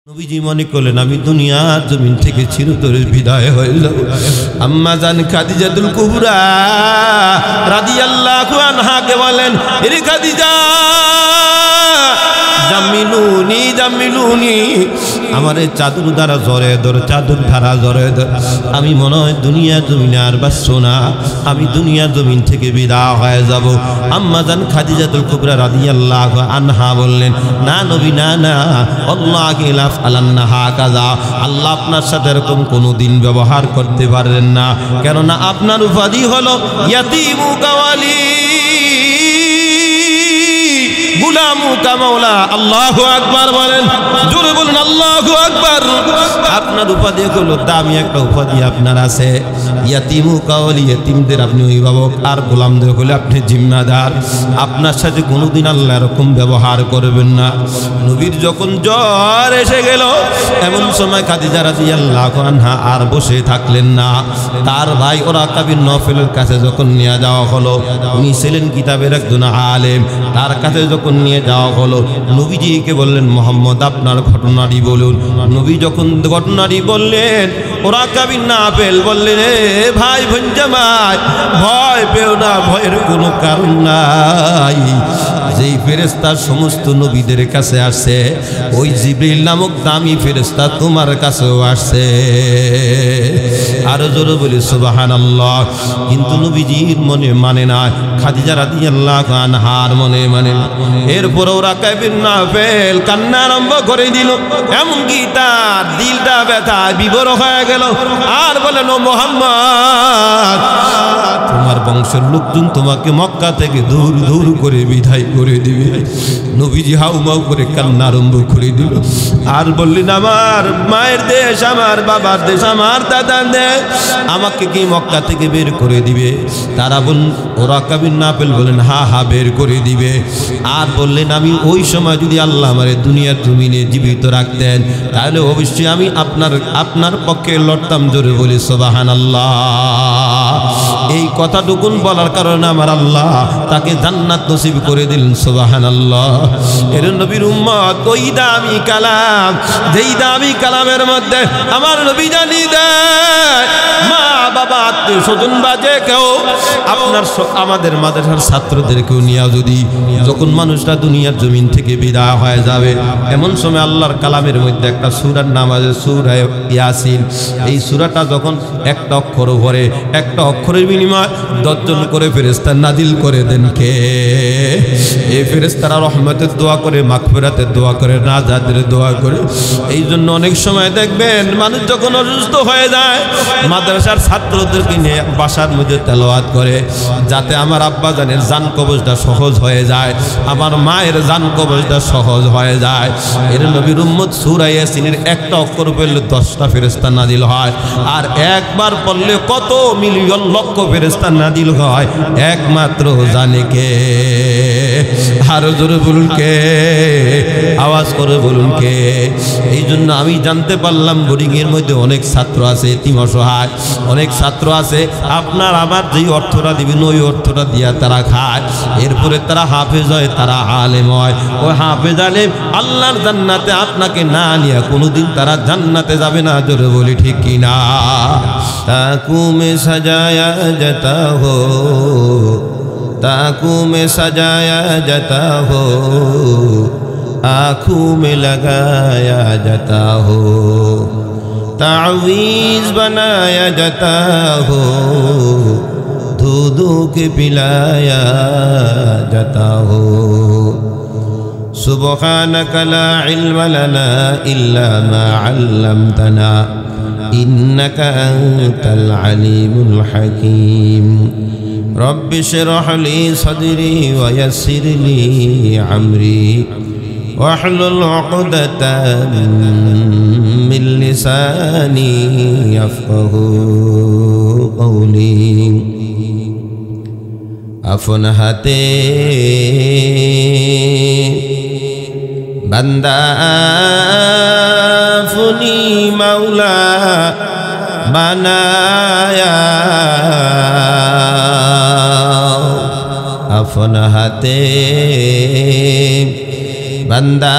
নবীজি মনে করলেন আমি দুনিয়ার জমিন থেকে চিরতরে বিদায় হয়ে যাব। আম্মা জান খাদিজাতুল কুবরা রাদিয়াল্লাহু আনহাকে বলেন, এরে খাদিজা জামিলুনি জামিলুনি, আমার এই চাদর দ্বারা জড়ে ধর, চাদর ধারা জড়ে ধর, আমি মনে হয় দুনিয়া জমিনে আর বাঁচবো না, আমি দুনিয়া জমিন থেকে বিদায় হয়ে যাব। আম্মা জান খাদিজাতুল কুবরা রাদিয়াল্লাহু আনহা বললেন, না নবী না না, আল্লাহকে লাফ আলান্নাহা কাজা, আল্লাহ আপনার সাথে এরকম কোনোদিন ব্যবহার করতে পারেন না, কেননা আপনার উপাধি হলো ইয়াতীমু কাওয়ালি গুলামু কামাওলা। আল্লাহু আকবার বলেন, জোরে বলুন আল্লাহু আকবার। আপনার উপাধি হলো দামি একটা উপাধি আপনার আছে, ইয়াতীমু কাওয়ালি, ইয়াতীমদের আপনি অভিভাবক, আর গোলামদের হলে আপনি জিম্মাদার। আপনার সাথে কোনোদিন আল্লাহ এরকম ব্যবহার করবেন না। নবীর যখন জ্বর এসে গেল, এমন সময় খাদিজা রাদিয়াল্লাহু আনহা আর বসে থাকলেন না, তার ভাই ওরাকা বিন নফলের কাছে যখন নিয়ে যাওয়া হলো, উনি ছিলেন কিতাবের একজন আলেম, তার কাছে যখন নিয়ে যাওয়া হলো, নবীজিকে বললেন, মোহাম্মদ আপনার ঘটনাটি বলুন। নবী যখন ঘটনাটি বললেন, ওরাকা বিন নফল বললেন, এ ভাই ভঞ্জামাই, ভয় পেও না, ভয়ের কোনো কারণ নাই। যেই ফেরেশতা সমস্ত নবীদের কাছে আসে, ওই জিবরিল নামক দামি ফেরেশতা তোমার কাছেও আসছে। আরো জোরে বলি সুবহানাল্লাহ। কিন্তু নবীজির মনে মানে না, খাদিজা রাদিয়াল্লাহু আনহার মনে মানে না। এরপর ওরাকা বিন নফল কান্না আরম্ভ করে দিল, এমনকি তার দিলটা ব্যথায় বিভোর হয়ে গেল, আর বলেন, ও মুহাম্মদ, তোমার বংশের লোকজন তোমাকে মক্কা থেকে দূর দূর করে বিদায় করে দিবে। নবীজি হাউমাউ করে কান্না আরম্ভ করে দিল, আর বললেন, আমার মায়ের দেশ, আমার বাবার দেশ, আমার দাদার দেশ, আমাকে কি মক্কা থেকে বের করে দিবে? তারা বললেন, ওরাকা বিন নফল বলেন, হা হা বের করে দিবে। আর বললেন, আমি ওই সময় যদি আল্লাহ আমার দুনিয়ার জমিনে জীবিত রাখতেন, তাহলে অবশ্যই আমি আপনার পক্ষে লড়তাম। জোরে বলি সুবহানাল্লাহ। এই কথাটুকুন বলার কারণে আমার আল্লাহ তাকে জান্নাত নসিব করে দিলেন। সুবহানাল্লাহ। এর নবীর উম্মত, ওই দামি কালাম, যেই দামি কালামের মধ্যে আমার নবী জানিয়ে দেয়, মা বাবা আত্মীয় স্বজন বা যে কেউ আপনার আমাদের মাদ্রাসার ছাত্রদেরকেও নিয়ে যদি যখন মানুষরা দুনিয়ার জমিন থেকে বিদায় হয়ে যাবে, এমন সময় আল্লাহর কালামের মধ্যে একটা সূরার নাম আছে সূরা ইয়াসিন। এই সূরাটা যখন একটা অক্ষর ভরে, একটা অক্ষরের বিনিময়ে 10 জন করে ফেরেশতা নাজিল করে দেন। কে? এই ফেরেশতারা রহমতের দোয়া করে, মাগফিরাতের দোয়া করে, নাজাতের দোয়া করে। এই জন্য অনেক সময় দেখবেন মানুষ যখন অসুস্থ হয়ে যায়, মাদ্রাসার ছাত্রদেরকে নিয়ে বাসার মধ্যে তেলাওয়াত করে, যাতে আমার আব্বা জানের জান কবজটা সহজ হয়ে যায়, আমার মায়ের জান কবজটা সহজ হয়ে যায়। এর নবীর উম্মত সূরা ইয়াসিনের একটা অক্ষর পড়লে 10টা ফেরেশতা নাজিল হয়, আর একবার পড়লে কত মিলিয়ন লক্ষ ফেরেশতা নাজিল হয়, একমাত্র জানে কে। আরো জোরে বলুন কে, আওয়াজ করে বলুন কে। এই জন্য আমি জানতে পারলাম বোর্ডিং এর মধ্যে অনেক ছাত্র আছে এতিম অসহায়, অনেক ছাত্র আছে আপনার আমার যেই অর্থটা দিবেন ওই অর্থটা দিয়া তারা খায়, এরপরে তারা হাফেজ হয়, তারা আলেম হয়। ওই হাফেজ আলেম আল্লাহর জান্নাতে আপনাকে না নিয়ে কোনোদিন তারা জান্নাতে যাবে না। জোরে বলি ঠিক কিনা? তাকু মে সাজায়া জাতা হো, ताकू में सजाया जाता हो, आँखों में लगाया जाता हो, तावीज़ बनाया जाता हो, दूध के पिलाया जाता हो। सुब्हानक ला इल्म लना इल्ला मा अल्लमतना इन्नका अंतल अलीमुल हकीम। रब्बि इश्रह ली सदरी व यस्सिर ली अमरी वहलुल उक़दतम मिन लिसानी यफ़क़हू क़ौली। अपन हाथे बंदा फुनी मौला बनाया, अपन हाथे बंदा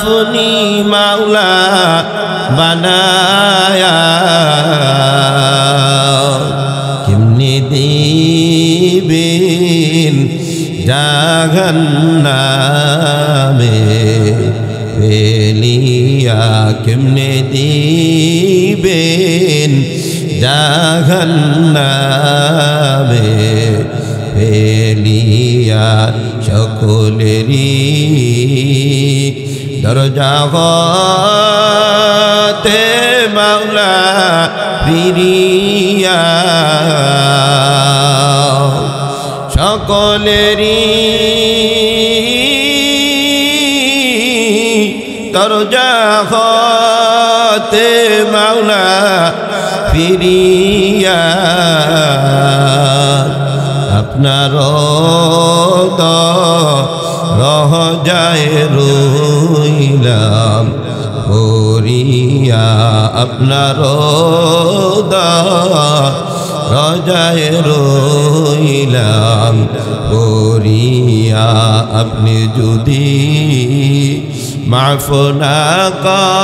আপনি মাওলা বানায়া কেমনে দিবেন জাহান্নামে ফেলিয়া কেমনে দিবেন জাহান্নামে ফেলিয়া সকলেরই দরজা হতে মাওলা ফিরিয়া সকলেরই দরজা হতে মাওলা ফিরিয়া আপনার রহজায় রইলাম করিয়া আপনার রজায় রইলাম করিয়া আপনি যদি মাফ না করেন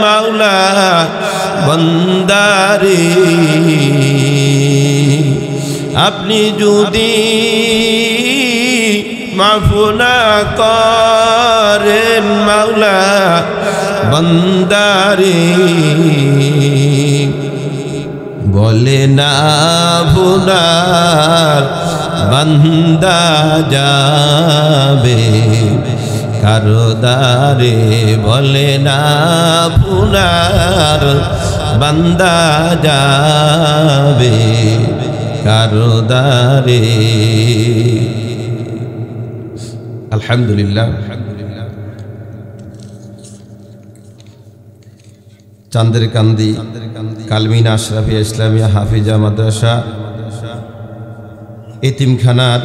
মাওলা বন্দারে আপনি যদি মাফ না করেন মাওলা বন্দারে বলে না ভুলার বান্দা যাবে কারো দারে বলে না ভুলার বান্দা যাবে কারো দারে। আলহামদুলিল্লাহ চান্দের কান্দি কালমিনা আশরাফিয়া ইসলামিয়া হাফিজা মাদ্রাসা এতিমখানার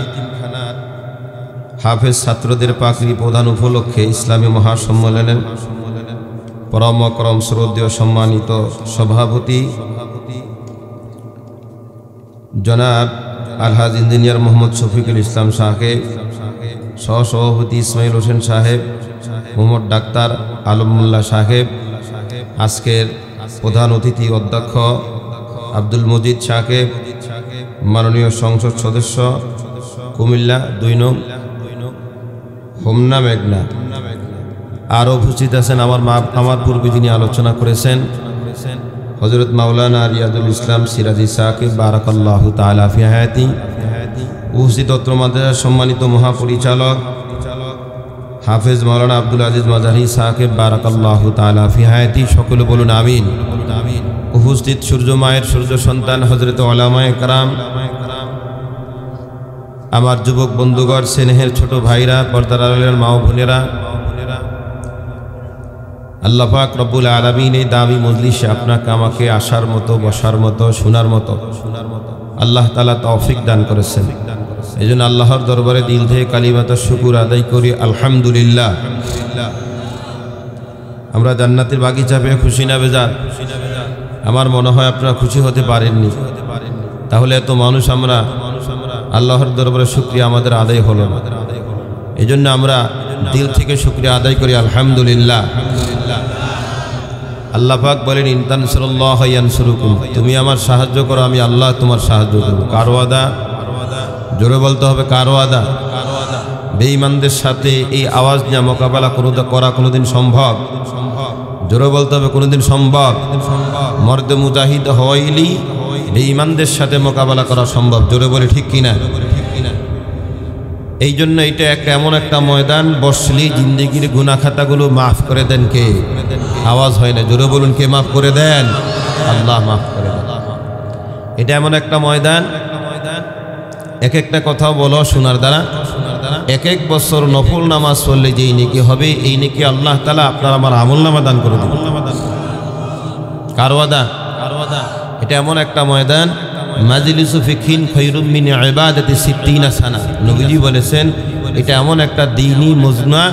হাফেজ ছাত্রদের পাকড়ি প্রদান উপলক্ষে ইসলামী মহাসম্মেলনের পরম করম শ্রদ্ধেয় সম্মানিত সভাপতি জনাব আলহাজ ইঞ্জিনিয়ার মোহাম্মদ শফিকুল ইসলাম সাহেব, সহসভাপতি ইসমাইল হোসেন সাহেব, মোহাম্মদ ডাক্তার আলমুল্লাহ সাহেব, আজকের প্রধান অতিথি অধ্যক্ষ আব্দুল মজিদ সাহেব, মাননীয় সংসদ সদস্য কুমিল্লা 2 নং হোমনা মেঘনা, আরও উপস্থিত আছেন আমার পূর্বে যিনি আলোচনা করেছেন হযরত মাওলানা রিয়াজুল ইসলাম সিরাজি সাকিব বারাকাল্লাহু তাআলা ফি হায়াতি, উপস্থিত অত্র মাদ্রাসার সম্মানিত মহাপরিচালক হাফেজ মাওলানা আব্দুল আজিজ মাজাহি সাকিব বারাকাল্লাহু তাআলা ফি হায়াতি, সকলে বলুন আমিন। উপস্থিত সূর্য মায়ের সূর্য সন্তান হযরত উলামায়ে কেরাম, আমার যুবক বন্ধুগণ, স্নেহের ছোট ভাইরা, পর্দার আড়ালের মা ও বোনেরা, আল্লাহ পাক রব্বুল আলামিন এই দামি মজলিসে আপনাকে আমাকে আসার মতো, বসার মতো, শোনার মতো আল্লাহ তাআলা তৌফিক দান করেছেন। এজন্য আল্লাহর দরবারে দিল থেকে কালিমাত শুকর আদায় করি আলহামদুলিল্লাহ। আমরা জান্নাতের বাগিচা পেয়ে খুশি না বেজার? আমার মনে হয় আপনারা খুশি হতে পারেননি, তাহলে এত মানুষ আমরা আল্লাহর দরবারে শুকরিয়া আমাদের আদায় হলো না। এজন্য আমরা দিল থেকে শুকরিয়া আদায় করি আলহামদুলিল্লাহ। আল্লাহ পাক বলেন ইন তানসুরুল্লাহা ইয়ানসুরুকুম, তুমি আমার সাহায্য করো আমি আল্লাহ তোমার সাহায্য করব। কার ওয়াদা? জোরে বলতে হবে কার ওয়াদা? বেঈমানদের সাথে এই আওয়াজ নিয়ে মোকাবেলা করা কোনোদিন সম্ভব? জোরে বলতে হবে কোনোদিন সম্ভব? মর্দে মুজাহিদ হইলি বেঈমানদের সাথে মোকাবেলা করা সম্ভব। জোরে বলে ঠিক কিনা? এই জন্য এটা এমন একটা ময়দান, বসলি জিন্দেগির গুনাহ খাতাগুলো মাফ করে দেন কে? আওয়াজ হয় না, জোরে বলুন কে মাফ করে দেন? আল্লাহ মাফ করে দেন। এটা এমন একটা ময়দান, এক একটা কথাও বলো শোনার দ্বারা, এক এক বছর নফল নামাজ পড়লে যেই নেকি হবে, এই নেকি আল্লাহ তাআলা আপনার আমার আমলনামা দান করে দেবেন। কার ওয়াদা? এটা এমন একটা ময়দান, মাজলিসু ফিকহিন খায়রুম মিন ইবাদাতি 60 সানা। নবীজি বলেছেন এটা এমন একটা দ্বীনি মজমা,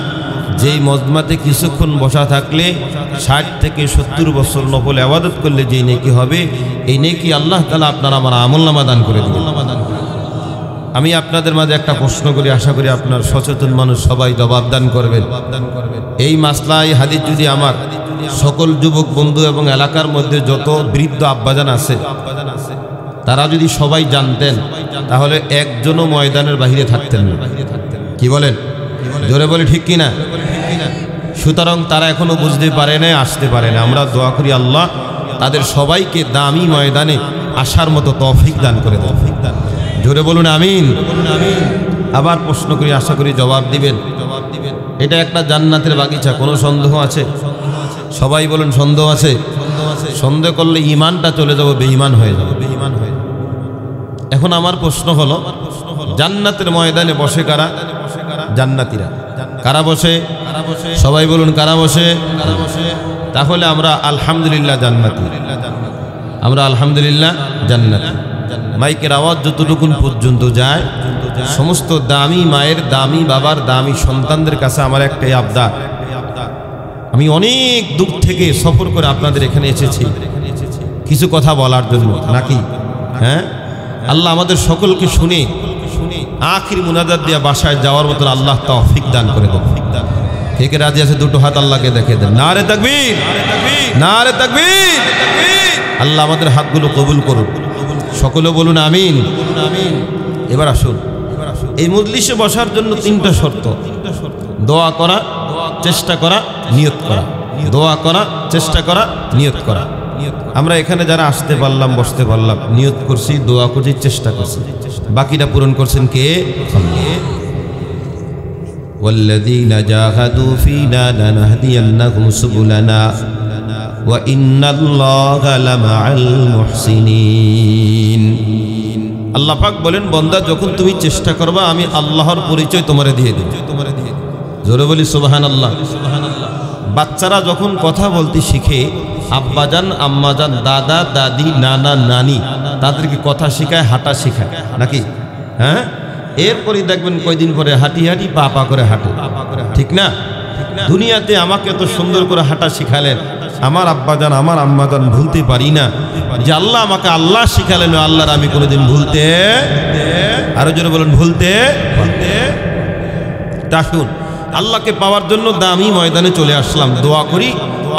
যেই মজমাতে কিছুক্ষণ বসা থাকলে 60 থেকে 70 বছর নফল ইবাদত করলে যেই নেকি হবে, এই নেকি আল্লাহ তাআলা আপনার আমার আমলনামা দান করে দেবেন। আমি আপনাদের মাঝে একটা প্রশ্ন করি, আশা করি আপনার সচেতন মানুষ সবাই জবাবদান করবেন। এই মাসলাই হাদিস যদি আমার সকল যুবক বন্ধু এবং এলাকার মধ্যে যত বৃদ্ধ আব্বাজান আছে তারা যদি সবাই জানতেন, তাহলে একজনও ময়দানের বাহিরে থাকতেন না। কি বলেন? জোরে বলে ঠিক কিনা? সুতরাং তারা এখনো বুঝতে পারে না, আসতে পারে না। আমরা দোয়া করি আল্লাহ তাদের সবাইকে দামি ময়দানে আসার মতো তৌফিক দান করে দেন। জোরে বলুন আমিন। আবার প্রশ্ন করি, আশা করি জবাব দিবেন। এটা একটা জান্নাতের বাগিচা, কোনো সন্দেহ আছে? সবাই বলুন সন্দেহ আছে? সন্দেহ করলে ঈমানটা চলে যাবে, বেঈমান হয়ে যাবে। এখন আমার প্রশ্ন হলো, জান্নাতের ময়দানে বসে কারা? জান্নাতীরা। কারা বসে? সবাই বলুন কারা বসে? তাহলে আমরা আলহামদুলিল্লাহ জান্নাতি, আমরা আলহামদুলিল্লাহ জান্নাতি। মাইকের আওয়াজ যতটুকুন পর্যন্ত যায়, সমস্ত দামি মায়ের, দামি বাবার, দামি সন্তানদের কাছে আমার একটাই আবদার, আমি অনেক দূর থেকে সফর করে আপনাদের এখানে এসেছি কিছু কথা বলার জন্য, নাকি? হ্যাঁ, আল্লাহ আমাদের সকলকে শুনে আখির মুনাজাত দিয়ে বাসায় যাওয়ার মতো আল্লাহ তৌফিক দান করে দেন। কে কে রাজি আছে? দুটো হাত আল্লাহকে দেখিয়ে দেন। নারে তাকবীর, নারে তাকবীর। আল্লাহ আমাদের হাতগুলো কবুল করুন, সকলে বলুন আমিন। এবার আসুন, এই মজলিসে বসার জন্য তিনটা শর্ত: দোয়া করা, চেষ্টা করা, নিয়ত করা। দোয়া করা, চেষ্টা করা, নিয়ত করা। আমরা এখানে যারা আসতে পারলাম, বসতে পারলাম, নিয়ত করছি, দোয়া করছি, চেষ্টা করছি, বাকিটা পূরণ করছেন কে? ওয়াল্লাযীনা জাহাদু ফীনা লানাহদিয়ান্নাহুম সুবুলানা ওয়া ইন্নাল্লাহা লামাআল মুহসিনিন। আল্লাহ পাক বলেন, বান্দা যখন তুমি চেষ্টা করবা, আমি আল্লাহর পরিচয় তোমারে দিয়ে দেব। জোরে বলি সুবহানাল্লাহ। বাচ্চারা যখন কথা বলতে শিখে, আব্বাজান, আম্মাজান, দাদা, দাদি, নানা, নানি তাদেরকে কথা শেখায়, হাঁটা শেখায়, নাকি? হ্যাঁ, এরপরই দেখবেন কয়দিন পরে হাঁটি হাঁটি পা পা করে হাঁটে, ঠিক না? দুনিয়াতে আমাকে এত সুন্দর করে হাঁটা শিখালেন, আমার আব্বাজান, আমার আম্মাজান ভুলতে পারি না যে আল্লাহ আমাকে আল্লাহ শিখালেন, আল্লাহর আমি কোনোদিন ভুলতে, আরো জোরে বলেন ভুলতে। দেখুন, আল্লাহকে পাওয়ার জন্য দামি ময়দানে চলে আসলাম। দোয়া করি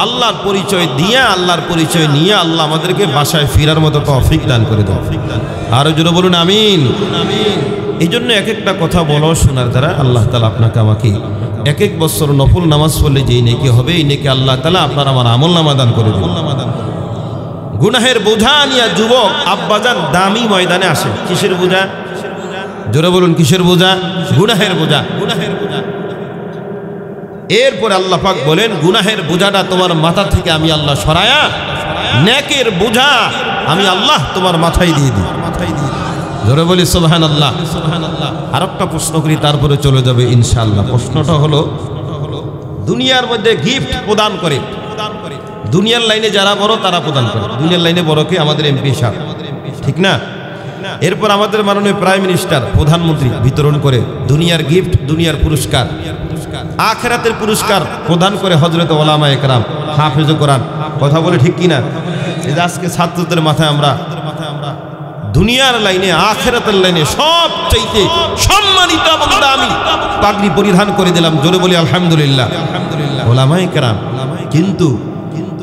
আল্লাহর পরিচয় দিয়ে, আল্লাহর পরিচয় নিয়ে আল্লাহ আমাদেরকে বাসায় ফিরার মতো তৌফিক দান করে দেন। আরো জোরে বলুন আমিন। এই জন্য এক একটা কথা বলো শোনার দ্বারা আল্লাহ তাআলা আপনাকে আমাকে এক এক বছর নফল নামাজ পড়লে যেই নেকি হবে, এই নেকি আল্লাহ তাআলা আপনার আমার আমল নামা দান করে দেন। গুনাহের বোঝা নিয়ে যুবক আব্বাজান দামি ময়দানে আসে। কিসের বোঝা? জোরে বলুন কিসের বোঝা? গুনাহের বোঝা। এরপর আল্লাহ পাক বলেন, গুনাহের বোঝাটা তোমার মাথা থেকে আমি আল্লাহ সরায়া নেকের বোঝা আমি আল্লাহ তোমার মাথায় দিয়ে দিই। জোরে বলি সুবহানাল্লাহ। আর একটা প্রশ্ন করি, তারপরে চলে যাবে ইনশাআল্লাহ। প্রশ্নটা হলো, দুনিয়ার মধ্যে গিফট প্রদান করে, দুনিয়ার লাইনে যারা বড় তারা প্রদান করে। দুনিয়ার লাইনে বড় কে? আমাদের এমপি সাহেব, ঠিক না? এরপর আমাদের মাননীয় প্রাইম মিনিস্টার, প্রধানমন্ত্রী বিতরণ করে দুনিয়ার গিফট, দুনিয়ার পুরস্কার। আখিরাতের পুরস্কার প্রদান করে হযরত ওলামা একরাম, হাফেজ কোরআন। কথা বলে ঠিক কিনা? এই যে আজকে ছাত্রদের মাথায় আমরা দুনিয়ার লাইনে, আখিরাতের লাইনে সবচাইতে সম্মানিত এবং দামি পাগড়ি পরিধান করে দিলাম। জোরে বলি আলহামদুলিল্লাহ। ওলামা একরাম। কিন্তু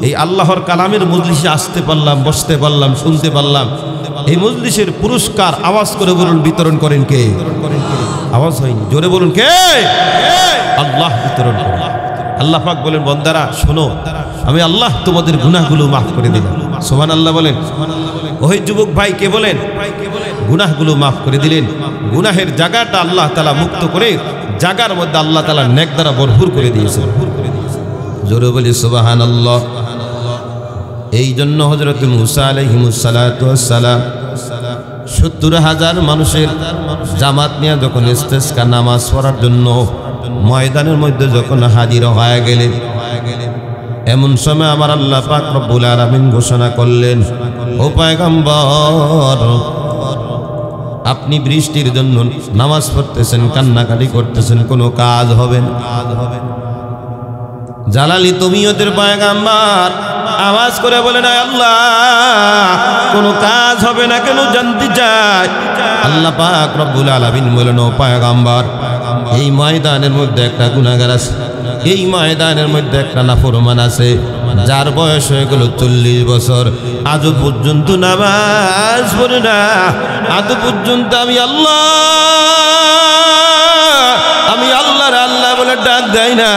এই আল্লাহর কালামের মজলিসে আসতে পারলাম, বসতে পারলাম, শুনতে পারলাম, এই মজলিসের পুরস্কার আওয়াজ করে বলুন বিতরণ করেন কে? আওয়াজ হয়নি, জোরে বলুন কে? আল্লাহ বিতরণ করেন। আল্লাহ পাক বলেন, বান্দারা শোনো, আমি আল্লাহ তোমাদের গুনাহগুলো মাফ করে দিলাম। সুবহানাল্লাহ বলেন। ওই যুবক ভাই কে বলেন? গুনাহগুলো মাফ করে দিলেন। গুনাহের জায়গাটা আল্লাহ তাআলা মুক্ত করে জায়গার মধ্যে আল্লাহ তাআলা নেক দ্বারা ভরপুর করে দিয়েছেন। জোরে বলি সুবহানাল্লাহ। এই জন্য হযরত মুসা আলাইহিস সালাতু ওয়াস সালাম ৭০,০০০ মানুষের জামাত নিয়ে যখন ইস্তেসকা নামাজ পড়ার জন্য ময়দানের মধ্যে যখন হাজির হয়ে গেলেন, এমন সময় আমার আল্লাহ পাক রব্বুল আলামিন ঘোষণা করলেন, ও পয়গম্বর, আপনি বৃষ্টির জন্য নামাজ পড়তেছেন, কান্নাকাটি করতেছেন, কোনো কাজ হবে না। জালালি তুমিওদের পয়গম্বর, আওয়াজ করে বলেন, আয় আল্লাহ, কোনো কাজ হবে না কেন জানতে চাই। আল্লাহ পাক রব্বুল আলামিন বলেন, ও পয়গম্বর, এই ময়দানের মধ্যে একটা গুনাহগার আছে, এই ময়দানের মধ্যে একটা নাফরমান আছে, যার বয়স হয়ে গেল 40 বছর, আজও পর্যন্ত নামাজ পড়ে না, আজও পর্যন্ত আমি আল্লাহর আল্লাহ বলে ডাক দেয় না,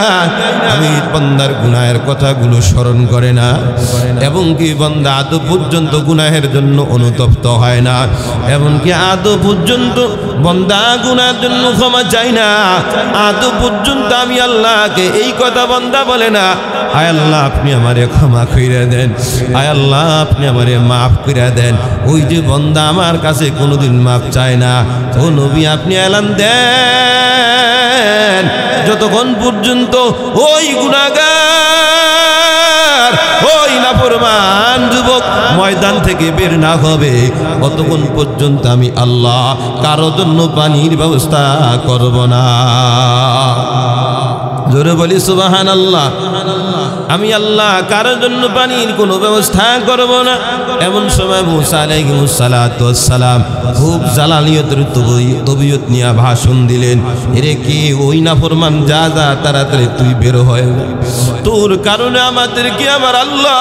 আমি বান্দার গুনাহের কথাগুলো স্মরণ করে না, এবং কি বান্দা আদৌ পর্যন্ত গুনাহের জন্য অনুতপ্ত হয় না, এমনকি আদৌ পর্যন্ত বান্দা গুনাহের জন্য ক্ষমা চায় না, আদৌ পর্যন্ত আমি আল্লাহকে এই কথা বান্দা বলে না, আয় আল্লাহ আপনি আমারে ক্ষমা কইরা দেন, আয় আল্লাহ আপনি আমারে মাফ কইরা দেন। ওই যে বান্দা আমার কাছে কোনোদিন মাফ চায় না, ও নবী আপনি এলান দেন, যতক্ষণ পর্যন্ত ওই গুনাহগার, ওই নাফরমান যুবক ময়দান থেকে বের না হবে, ততক্ষণ পর্যন্ত আমি আল্লাহ কারো জন্য পানির ব্যবস্থা করব না। জোরে বলি সুবহানাল্লাহ। আমি আল্লাহ কারোর জন্য পানির কোনো ব্যবস্থা করব না। এমন সময় মুসা আলাইহিস সালাতু ওয়াস সালাম খুব জালালিয়তের তবিয়ত নিয়ে ভাষণ দিলেন, এরে কি ওই নাফরমান, যা যা তাড়াতাড়ি তুই বের হয়ে, তোর কারণে আমাদেরকে আমার আল্লাহ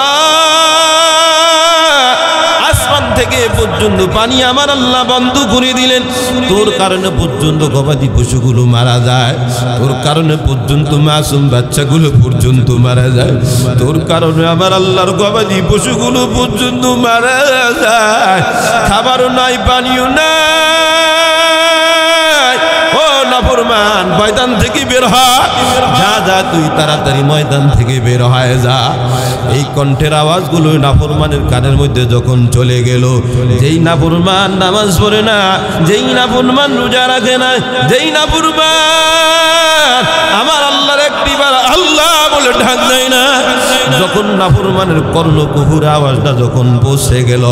আসমান থেকে পর্যন্ত পানি আমার আল্লাহ বন্ধ করে দিলেন, তোর কারণে পর্যন্ত গবাদি পশুগুলো মারা যায়, তোর কারণে পর্যন্ত মাসুম বাচ্চাগুলো পর্যন্ত মারা যায়, তোর কারণে আমার আল্লাহর গবাদি পশুগুলো পর্যন্ত মারা যায়, খাবারও নাই, পানিও নাই। ও নাফরমান, ময়দান থেকে বের হয়, যা যা তুই তাড়াতাড়ি ময়দান থেকে বের হয়ে যা। এই কণ্ঠের আওয়াজগুলো নাফরমানের কানের মধ্যে যখন চলে গেল, যেই নাফরমান নামাজ পড়ে না, যেই নাফরমান রোজা রাখে না, যেই নাফরমান আমার আল্লাহর একটিবার আল্লাহ বলে ডাক দেয় না, যখন নাফরমানের কর্ণকুহুর আওয়াজটা যখন পৌঁছে গেল,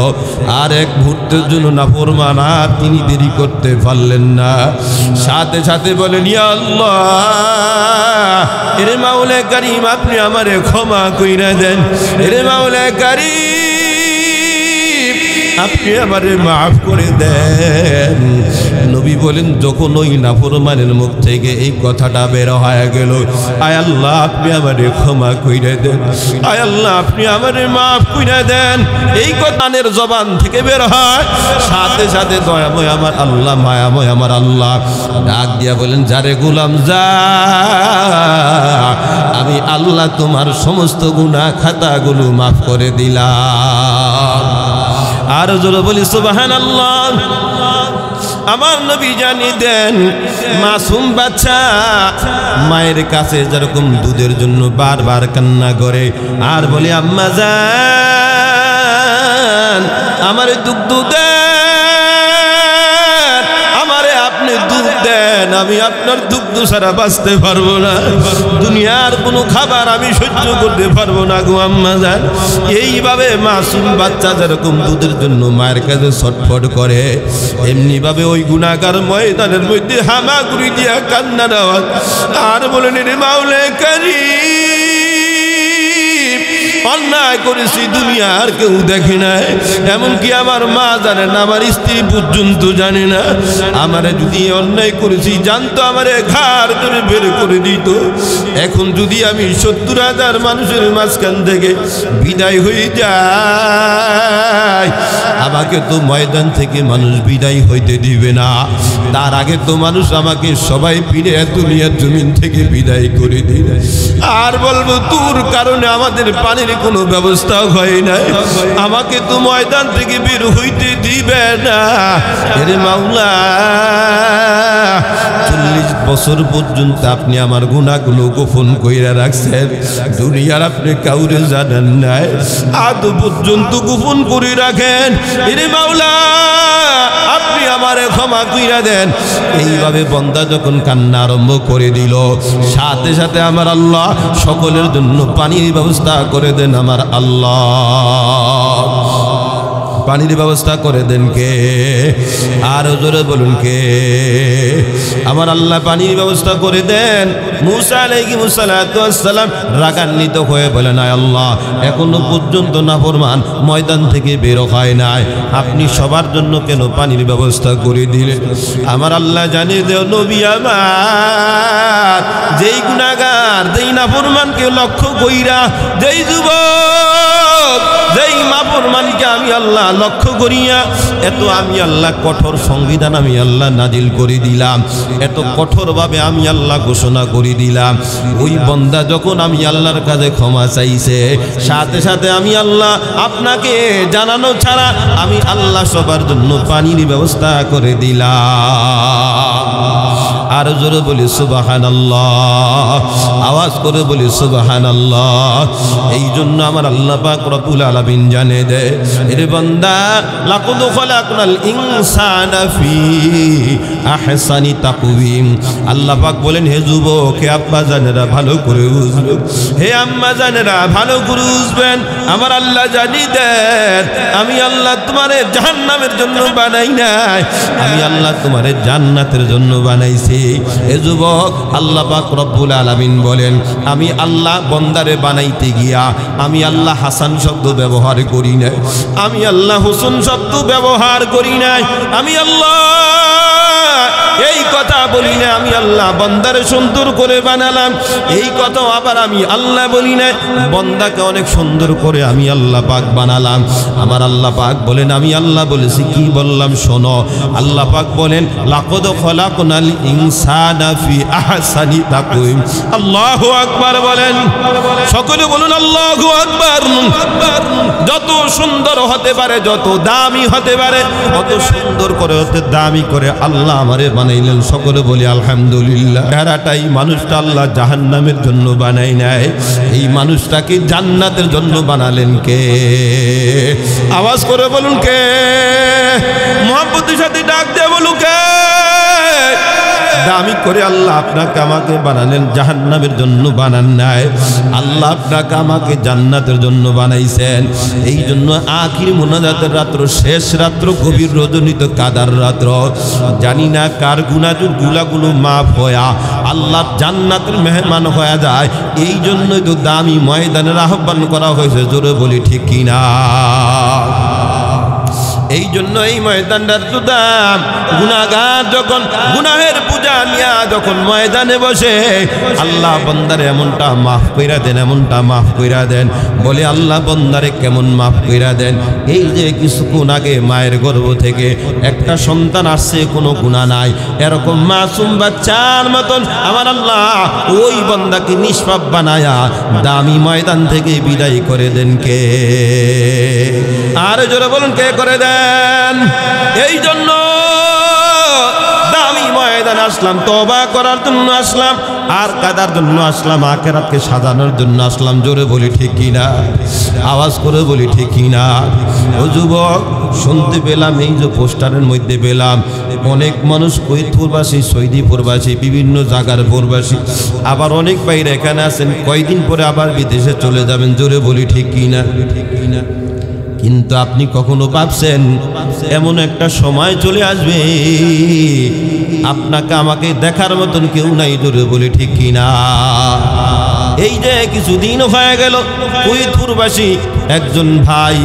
আর এক মুহূর্তের জন্য নাফরমান আর তিনি দেরি করতে পারলেন না, সাথে সাথে বলেন, ইয়া আল্লাহ, এরে মাওলা কারীম আপনি আমারে ক্ষমা কইরা দেন, এরে মাওলা কারীম আপনি আমারে মাফ করে দেন। নবী বলেন, যখন ওই নাফরমানের মুখ থেকে এই কথাটা বের হয়ে গেল, আয় আল্লাহ আপনি আমারে ক্ষমা কইরা দেন, আয় আল্লাহ আপনি আমারে মাফ কইরা দেন, এই কথানের জবান থেকে বের হয়, সাথে সাথে দয়াময় আমার আল্লাহ, মায়াময় আমার আল্লাহ ডাক দিয়া বলেন, যারে গোলাম যা, আমি আল্লাহ তোমার সমস্ত গুনাহ খাতাগুলো মাফ করে দিলাম। আর জোরে বলি সুবহানাল্লাহ। আমার নবী জানিয়ে দেন, মাসুম বাচ্চা মায়ের কাছে যেরকম দুধের জন্য বারবার কান্না করে আর বলে, আম্মা জান আমারে দুধ দেন, আমারে আপনি দুধ দেন, আমি আপনার দুগ্ধ ছাড়া বাঁচতে পারবো না, দুনিয়ার কোনো খাবার আমি সহ্য করতে পারবো না গো আম্মা জান। এইভাবে মাসুম বাচ্চা যেরকম দুধের জন্য মায়ের কাছে ছটফট করে, এমনি ভাবে ওই গুনাহগার ময়দানের মধ্যে হামাগুড়ি দিয়া কান্নার আওয়াজ, আর বলেন, রে মাওলা কারীম, অন্যায় করেছি, দুনিয়ার কেউ দেখে নাই, এমনকি আমার মা জানে না, আমার স্ত্রী পর্যন্ত জানে না, আমারে যদি অন্যায় করেছি জানতো আমারে ঘাড় ধরে বের করে দিত। এখন যদি আমি 70,000 মানুষের মাঝখান থেকে বিদায় হয়ে যাই, আমাকে তো ময়দান থেকে মানুষ বিদায় হইতে দিবে না, তার আগে তো মানুষ আমাকে সবাই ফিরে দুনিয়ার জমিন থেকে বিদায় করে দিবে, আর বলবো তোর কারণে আমাদের পানির কোনো ব্যবস্থা হয় নাই, আমাকে তো ময়দান থেকে বের হইতে দিবে না। এরে মাওলা, 40 বছর পর্যন্ত আপনি আমার গুনাহগুলো গোপন কইরা রাখছেন, দুনিয়ার আপনি কাউরে জানান নাই, আদৌ পর্যন্ত গোপন করে রাখেন, এরে মাওলা আপনি আমারে ক্ষমা কইরা দেন। এইভাবে বান্দা যখন কান্না আরম্ভ করে দিল, সাথে সাথে আমার আল্লাহ সকলের জন্য পানির ব্যবস্থা করে দেন আমার আল্লাহ। পানির ব্যবস্থা করে দেন কে? আর জোরে বলুন কে? আমার আল্লাহ পানির ব্যবস্থা করে দেন। মুসা আলাইহিস সালাম রাগান্বিত হয়ে বলেন, আয় আল্লাহ, এখনো পর্যন্ত নাফরমান ময়দান থেকে বের হয় নাই, আপনি সবার জন্য কেন পানির ব্যবস্থা করে দিলেন? আমার আল্লাহ জানিয়ে দেও নবী আমার, যেই গুনাহগার, যেই নাফরমানকে লক্ষ্য কইরা, যেই যুবক, যেই নাফরমানকে আমি আল্লাহ লক্ষ্য করিয়া এত আমি আল্লাহ কঠোর সংবিধান আমি আল্লাহ নাজিল করে দিলাম, এত কঠোরভাবে আমি আল্লাহ ঘোষণা করে দিলাম, ওই বান্দা যখন আমি আল্লাহর কাছে ক্ষমা চাইছে, সাথে সাথে আমি আল্লাহ আপনাকে জানানো ছাড়া আমি আল্লাহ সবার জন্য পানির ব্যবস্থা করে দিলাম। আর জোরে বলি সুবহানাল্লাহ, আওয়াজ করে বলি সুবহানাল্লাহ। এই জন্য আমার আল্লাহ পাক রব্বুল আলামিন জানে দে, এর বান্দা লাকুদ খালাকনাল ইনসানা ফি আহসানি তাকওয়িম। আল্লাহ পাক বলেন, হে যুবক, হে আব্বা জানেরা ভালো করে বুঝবেন, হে আম্মা জানেরা ভালো করে বুঝবেন, আমার আল্লাহ জানি দেন, আমি আল্লাহ তোমারে জাহান্নামের জন্য বানাই নাই, আমি আল্লাহ তোমারে জান্নাতের জন্য বানাইছি। হে যুবক, আল্লাহ পাক রব্বুল আলামিন বলেন, আমি আল্লাহ বন্দারে বানাইতে গিয়া আমি আল্লাহ হাসান শব্দ ব্যবহার করি নাই, আমি আল্লাহ হুসন শব্দ ব্যবহার করি নাই, আমি আল্লাহ এই কথা বলি না, আমি আল্লাহ বন্দারে সুন্দর করে বানালাম, এই কথা আবার আমি আল্লাহ বলি না, বন্দাকে অনেক সুন্দর করে আমি আল্লাহ পাক বানালাম। আমার আল্লাহ পাক বলেন, আমি আল্লাহ বলেছি কি বললাম শোনো। আল্লাহ পাক বলেন, লাকাদ খালাকনাল ইনসানা ফি আহসানি তাকওয়িম। আল্লাহু আকবার বলেন, সকলে বলুন আল্লাহু আকবার। যত সুন্দর হতে পারে, যত দামি হতে পারে, কত সুন্দর করে হতে দামি করে আল্লাহ আমারে বানাইলেন। সকলে বলি আলহামদুলিল্লাহ। এরাটাই মানুষটা আল্লাহ জাহান্নামের জন্য বানাই নাই, এই মানুষটাকে জান্নাতের জন্য বানালেন কে? আওয়াজ করে বলুন কে? মুহাব্বতের সাথে ডাক দিয়ে বলুন কে? দামি করে আল্লাহ আপনাকে আমাকে বানালেন, জাহান্নামের জন্য বানান নাই, আল্লাহ আপনাকে আমাকে জান্নাতের জন্য বানাইছেন। এই জন্য আখির মুনাজাতের রাত্র, শেষ রাত্র, গভীর রজনীত কাদার রাত্র, জানি না কার গুনাহগুলো মাফ হয়া আল্লাহ জান্নাতের মেহমান হয়ে যায়। এই জন্যই তো দামি ময়দানের আহ্বান করা হয়েছে, জোরে বলি ঠিক কিনা? এই জন্য এই ময়দানটার তো দাম। গুনাহগার যখন গুনাহের পূজা নিয়া যখন ময়দানে বসে, আল্লাহ বন্দারে এমনটা মাফ কইরা দেন, এমনটা মাফ কইরা দেন। বলে আল্লাহ বন্দারে কেমন মাফ কইরা দেন? এই যে কিছুক্ষণ আগে মায়ের গর্ভ থেকে একটা সন্তান আসছে, কোনো গুনাহ নাই, এরকম মাসুম বাচ্চার মতন আমার আল্লাহ ওই বন্দাকে নিষ্পাপ বানায়া দামি ময়দান থেকে বিদায় করে দেন কে? আর জোরে বলুন কে করে দেন? এই জন্য দামি ময়দানে আসলাম, তওবা করার জন্য আসলাম, আর কাদার জন্য আসলাম, আখিরাতকে সাজানোর জন্য আসলাম। জোরে বলি ঠিক কিনা? আওয়াজ করে বলি ঠিক কিনা? ও যুবক, শুনতে পেলাম, এই যে পোস্টারের মধ্যে পেলাম, অনেক মানুষ কুয়েত প্রবাসী, সৌদি প্রবাসী, বিভিন্ন জায়গার প্রবাসী, আবার অনেক বাইরে এখানে আছেন, কয়দিন পরে আবার বিদেশে চলে যাবেন। জোরে বলি ঠিক কিনা? কিন্তু আপনি কখনো ভাবছেন এমন একটা সময় চলে আসবে আপনাকে আমাকে দেখার মতন কেউ নাই? জোরে বলি ঠিক কিনা? এই যে কিছুদিন হয়ে গেল, কুয়েত প্রবাসী একজন ভাই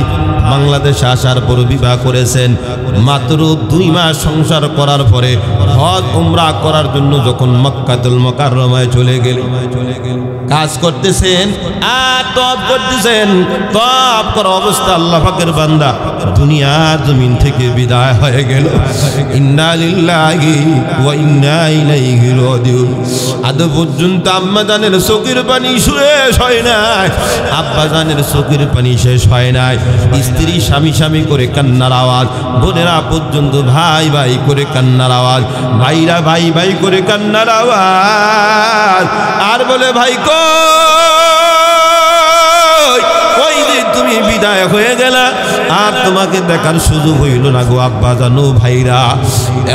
বাংলাদেশে আসার পর বিবাহ করেছেন, মাত্র 2 মাস সংসার করার পরে হজ উমরা করার জন্য যখন মক্কাতুল মুকাররমায় চলে গেলেন, কাজ করতেছেন আর তওয়াব করতেছেন, তওয়াব করা অবস্থা আল্লাহ পাকের বান্দা দুনিয়ার জমিন থেকে বিদায় হয়ে গেল। ইন্না লিল্লাহি ওয়া ইন্না ইলাইহি রাজিউন। আজ পর্যন্ত আম্মা জানের চোখের পানি শেষ হয় নাই, আব্বা জানের চোখের পানি শেষ হয় নাই। স্ত্রী স্বামী স্বামী করে কান্নার আওয়াজ, বোনেরা পর্যন্ত ভাই ভাই করে কান্নার আওয়াজ, ভাইরা ভাই ভাই করে কান্নার আওয়াজ। আর বলে, ভাই কই যে তুমি বিদায় হয়ে গেলা, আর তোমাকে দেখার সুযোগ হইল না গো আব্বা জানো ভাইরা।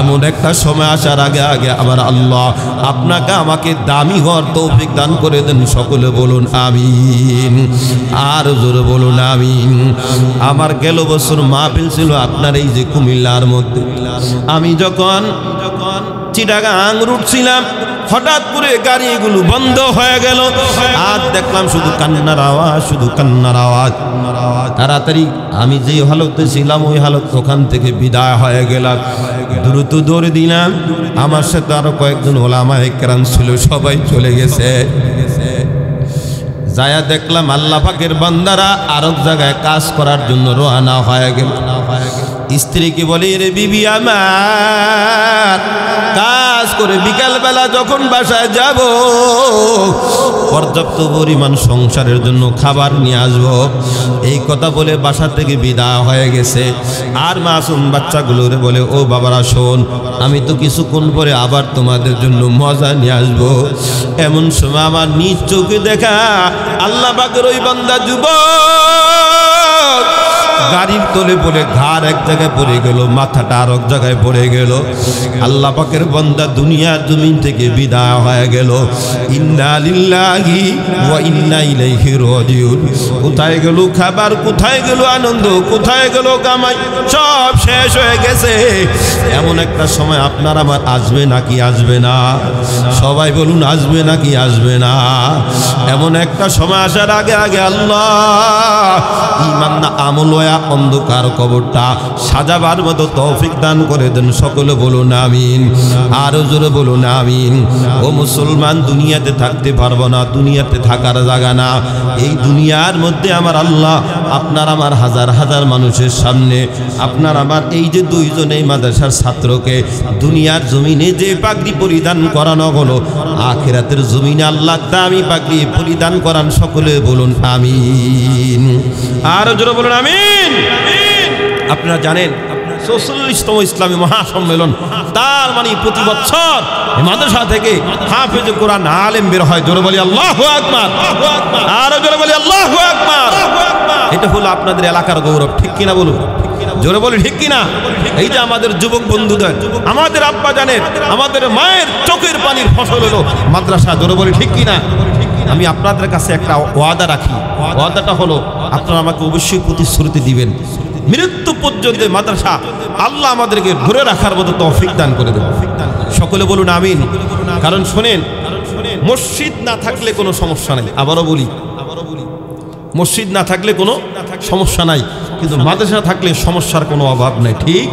এমন একটা সময় আসার আগে আগে আমার আল্লাহ আপনাকে আমাকে দামি হওয়ার তৌফিক দান করে দেন। সকলে বলুন আমিন, আর জোরে বলুন আমিন। আমার গেল বছর মাহফিল ছিল আপনার এই যে কুমিল্লার মধ্যে। আমি যখন চিটাগাং রুট ছিলাম, হঠাৎ করে গাড়িগুলো বন্ধ হয়ে গেল, আর দেখলাম শুধু কান্নার আওয়াজ, শুধু কান্নার আওয়াজ। তাড়াতাড়ি আমি যে হালতে ছিলাম ওই হালত ওখান থেকে বিদায় হয়ে গেলাম। দ্রুত দৌড়ে দিলাম, আমার সাথে আরো কয়েকজন ওলামায়ে কেরাম ছিল, সবাই চলে গেছে। যায়া দেখলাম আল্লাহ পাকের বান্দারা আরেক জায়গায় কাজ করার জন্য রওনা হয়ে গেল। স্ত্রীকে বলি, রে বিবি আমার, কাজ করে বিকালবেলা যখন বাসায় যাব পর্যাপ্ত পরিমাণ সংসারের জন্য খাবার নিয়ে আসবো। এই কথা বলে বাসা থেকে বিদায় হয়ে গেছে। আর মাসুম বাচ্চাগুলোরে বলে, ও বাবারা শোন, আমি তো কিছুক্ষণ পরে আবার তোমাদের জন্য মজা নিয়ে আসবো। এমন সময় আমার নিজ চোখে দেখা আল্লাহ পাকের ওই বান্দা যুবক গাড়ির তলে পড়ে ঘাড় এক জায়গায় পড়ে গেল, মাথাটা আর এক জায়গায় পড়ে গেল। আল্লাহ পাকের বান্দা দুনিয়ার জমিন থেকে বিদায় হয়ে গেল। ইন্না লিল্লাহি ওয়া ইন্না ইলাইহি রাজিউন। কোথায় গেল খাবার, কোথায় গেল আনন্দ, কোথায় গেল কামাই, সব শেষ হয়ে গেছে। এমন একটা সময় আপনার আমার আসবে নাকি আসবে না? সবাই বলুন আসবে নাকি আসবে না? এমন একটা সময় আসার আগে আগে আল্লাহ ঈমান না আমল অন্ধকার কবরটা সাজাবার মতো তৌফিক দান করে দেন। সকলে বলুন আমিন, আরো জোরে বলুন আমিন। ও মুসলমান, দুনিয়াতে থাকতে পারবো না, দুনিয়াতে থাকার জায়গা না। এই দুনিয়ার মধ্যে আমার আল্লাহ আপনার আমার হাজার হাজার মানুষের সামনে আপনার আমার এই যে দুইজন এই মাদ্রাসার ছাত্রকে দুনিয়ার জমিনে যে পাগড়ি পরিধান করানো হলো, আখিরাতের জমিনে আল্লাহ দামি পাগড়ি পরিধান করান। সকলে বলুন আমিন, আরো জোরে বলুন আমিন। আপনারা জানেন ৪৪তম ইসলামী মহাসম্মেলন, তার মানে প্রতি বছর মাদ্রাসা থেকে হাফেজে কোরআন আলেম বের হয়। জোরে বলি আল্লাহু আকবার, আরো জোরে বলি আল্লাহু আকবার। এটা হলো আপনাদের এলাকার গৌরব, ঠিক কিনা বলুন? জোরে বলি ঠিক কিনা? এই যে আমাদের যুবক বন্ধুদের, আমাদের আব্বা জানেন, আমাদের মায়ের চোখের পানির ফসল হলো মাদ্রাসা। জোরে বলি ঠিক কিনা? আমি আপনাদের কাছে একটা ওয়াদা রাখি, ওয়াদাটা হলো আপনারা আমাকে অবশ্যই প্রতিশ্রুতি দিবেন, মৃত্যু পর্যন্ত মাদ্রাসা আল্লাহ আমাদেরকে ধরে রাখার মতো তৌফিক দান করে দেবেন। সকলে বলুন আমিন। কারণ শোনেন, মসজিদ না থাকলে কোনো সমস্যা নাই। আবারও বলি, মসজিদ না থাকলে কোনো সমস্যা নাই, কিন্তু মাদ্রাসা থাকলে সমস্যার কোনো অভাব নাই। ঠিক?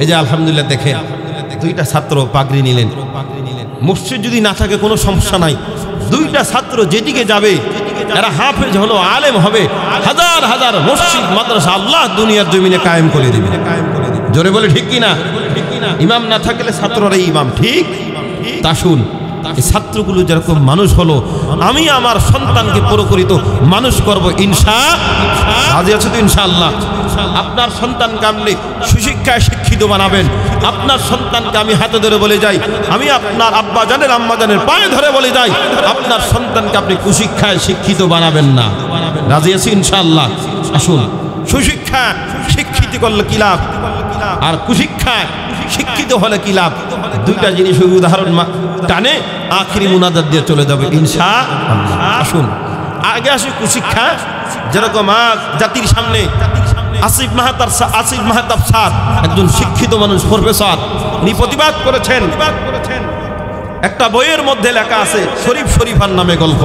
এই যে আলহামদুলিল্লাহ দেখেন, দুইটা ছাত্র পাগড়ি নিলেন। মসজিদ যদি না থাকে কোনো সমস্যা নাই, দুইটা ছাত্র যেদিকে যাবে এরা হাফেজ হলো, আলেম হবে, হাজার হাজার মসজিদ মাদ্রাসা আল্লাহ দুনিয়ার জমিনে কায়েম করে দিবে। জোরে বলে ঠিক কিনা? ইমাম না থাকলে ছাত্ররাই ইমাম। ঠিক? তা শুন, এই ছাত্রগুলো যেরকম মানুষ হলো, আমি আমার সন্তানকে প্রকৃত মানুষ করব ইনশাআল্লাহ। রাজি আছো তো ইনশাআল্লাহ? আপনার সন্তানকে আপনি সুশিক্ষায় শিক্ষিত বানাবেন। আপনার সন্তানকে আমি হাতে ধরে বলে যাই, আমি আপনার আব্বা জানের আম্মা জানের পায়ে ধরে বলে যাই, আপনার সন্তানকে আপনি কুশিক্ষায় শিক্ষিত বানাবেন না। রাজি আছি ইনশাআল্লাহ? আসুন, সুশিক্ষা শিক্ষিত করলে কি লাভ, আর কুশিক্ষা শিক্ষিত হলে কি লাভ? দুইটা জিনিস উদাহরণ টানে আখিরি মুনাজাত দিয়ে চলে যাবে ইনশাআল্লাহ। আসুন আগে আসি কুশিক্ষা। যেরকম জাতির সামনে আসিফ মাহতাব স্যার একজন শিক্ষিত মানুষ, প্রফেসর, উনি প্রতিবাদ করেছেন। একটা বইয়ের মধ্যে লেখা আছে শরীফ শরীফার নামে গল্প।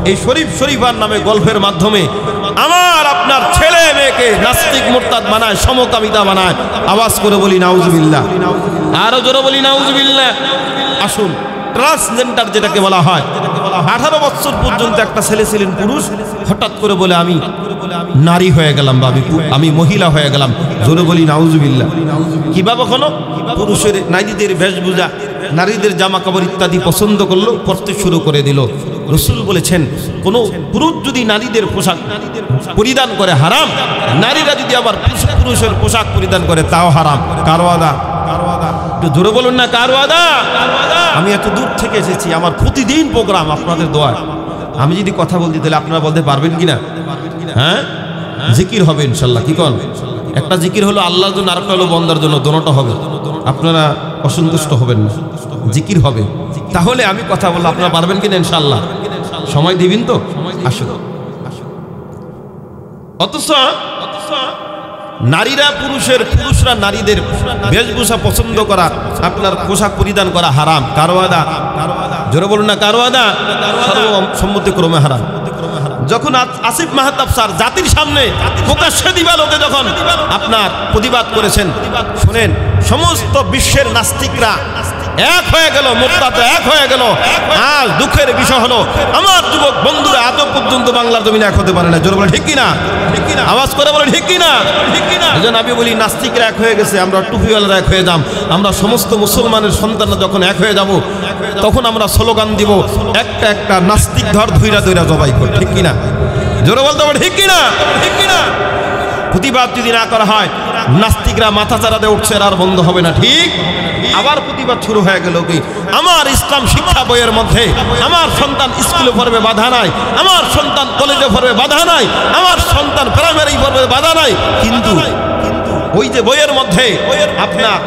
এই শরীফ শরীফার নামে গল্পের মাধ্যমে আমার আপনার ছেলে মেয়েকে নাস্তিক মুরতাদ বানায়, সমকামিতা বানায়। আওয়াজ করে বলি নাউজুবিল্লাহ, আরো জোরে বলি নাউজুবিল্লাহ। আসুন, ট্রান্সজেন্ডার যেটাকে বলা হয়, 18 বছর পর্যন্ত একটা ছেলে ছিলেন পুরুষ, হঠাৎ করে বলে আমি নারী হয়ে গেলাম বা আমি মহিলা হয়ে গেলাম। জোরে বলি নাউজুবিল্লাহ। কিভাবে হলো? পুরুষের নারীদের বেশভূষা, নারীদের জামা কাপড় ইত্যাদি পছন্দ করলো, পড়তে শুরু করে দিল। রাসূল বলেছেন, কোনো পুরুষ যদি নারীদের পোশাক পরিধান করে হারাম, নারীরা যদি আবার পুরুষের পোশাক পরিধান করে তাও হারাম। কার ওয়াদা? একটু জোরে বলুন না, কার ওয়াদা? আমি এত দূর থেকে এসেছি, আমার প্রতিদিন প্রোগ্রাম আপনাদের দোয়ায়। আমি যদি কথা বলতে তাহলে আপনারা বলতে পারবেন কিনা? হ্যাঁ, জিকির হবে ইনশাল্লাহ। কি কন? একটা জিকির হলো আল্লাহর জন্য, আরেকটা হলো বন্দার জন্য, দোনোটা হবে। আপনারা অসন্তুষ্ট হবেন না, জিকির হবে। তাহলে আমি কথা বললাম, আপনারা পারবেন কিনা ইনশাল্লাহ? সময় দিবেন তো? আসুন। অথচ নারীরা পুরুষরা নারীদের বেশভূষা পছন্দ করা, আপনার পোশাক পরিধান করা হারাম। কারো আদা, জোরে বলুন না, কারো আদা সর্বসম্মতিক্রমে হারাম। যখন আসিফ মাহতাব স্যার জাতির সামনে প্রকাশ্যে দিবালোকে যখন আপনার প্রতিবাদ করেছেন, শুনেন, সমস্ত বিশ্বের নাস্তিকরা এক হয়ে গেল, মুক্তাতে এক হয়ে গেল। আজ দুঃখের বিষয় হলো আমার যুবক বন্ধুরা আজ পর্যন্ত বাংলার জমিনে এক হতে পারে না। জোরে বলে ঠিক কিনা? আওয়াজ করে বলে ঠিক কিনা? এজন্য আমি বলি, নাস্তিকরা এক হয়ে গেছে, আমরা টুপিওয়ালারা এক হয়ে যাম। আমরা সমস্ত মুসলমানের সন্তানরা যখন এক হয়ে যাব, তখন আমরা স্লোগান দিব, একটা একটা নাস্তিক ধর ধইরা ধইরা জবাই কর। ঠিক কিনা? জোরে বলতে হবে ঠিক কিনা? ঠিক কিনা? প্রতিবাদ যদি না করা হয়, নাস্তিকরা মাথা চাড়াতে উঠছে, আর বন্ধ হবে না। ঠিক? আবার প্রতিবাদ শুরু হয়ে গেল কি, আমার ইসলাম শিক্ষা বইয়ের মধ্যে আমার সন্তান স্কুলে পড়বে বাধা নাই, আমার সন্তান কলেজে পড়বে বাধা নাই, আমার সন্তান প্রাইমারি পড়বে বাধা নাই। কিন্তু ওই যে বইয়ের মধ্যে আপনার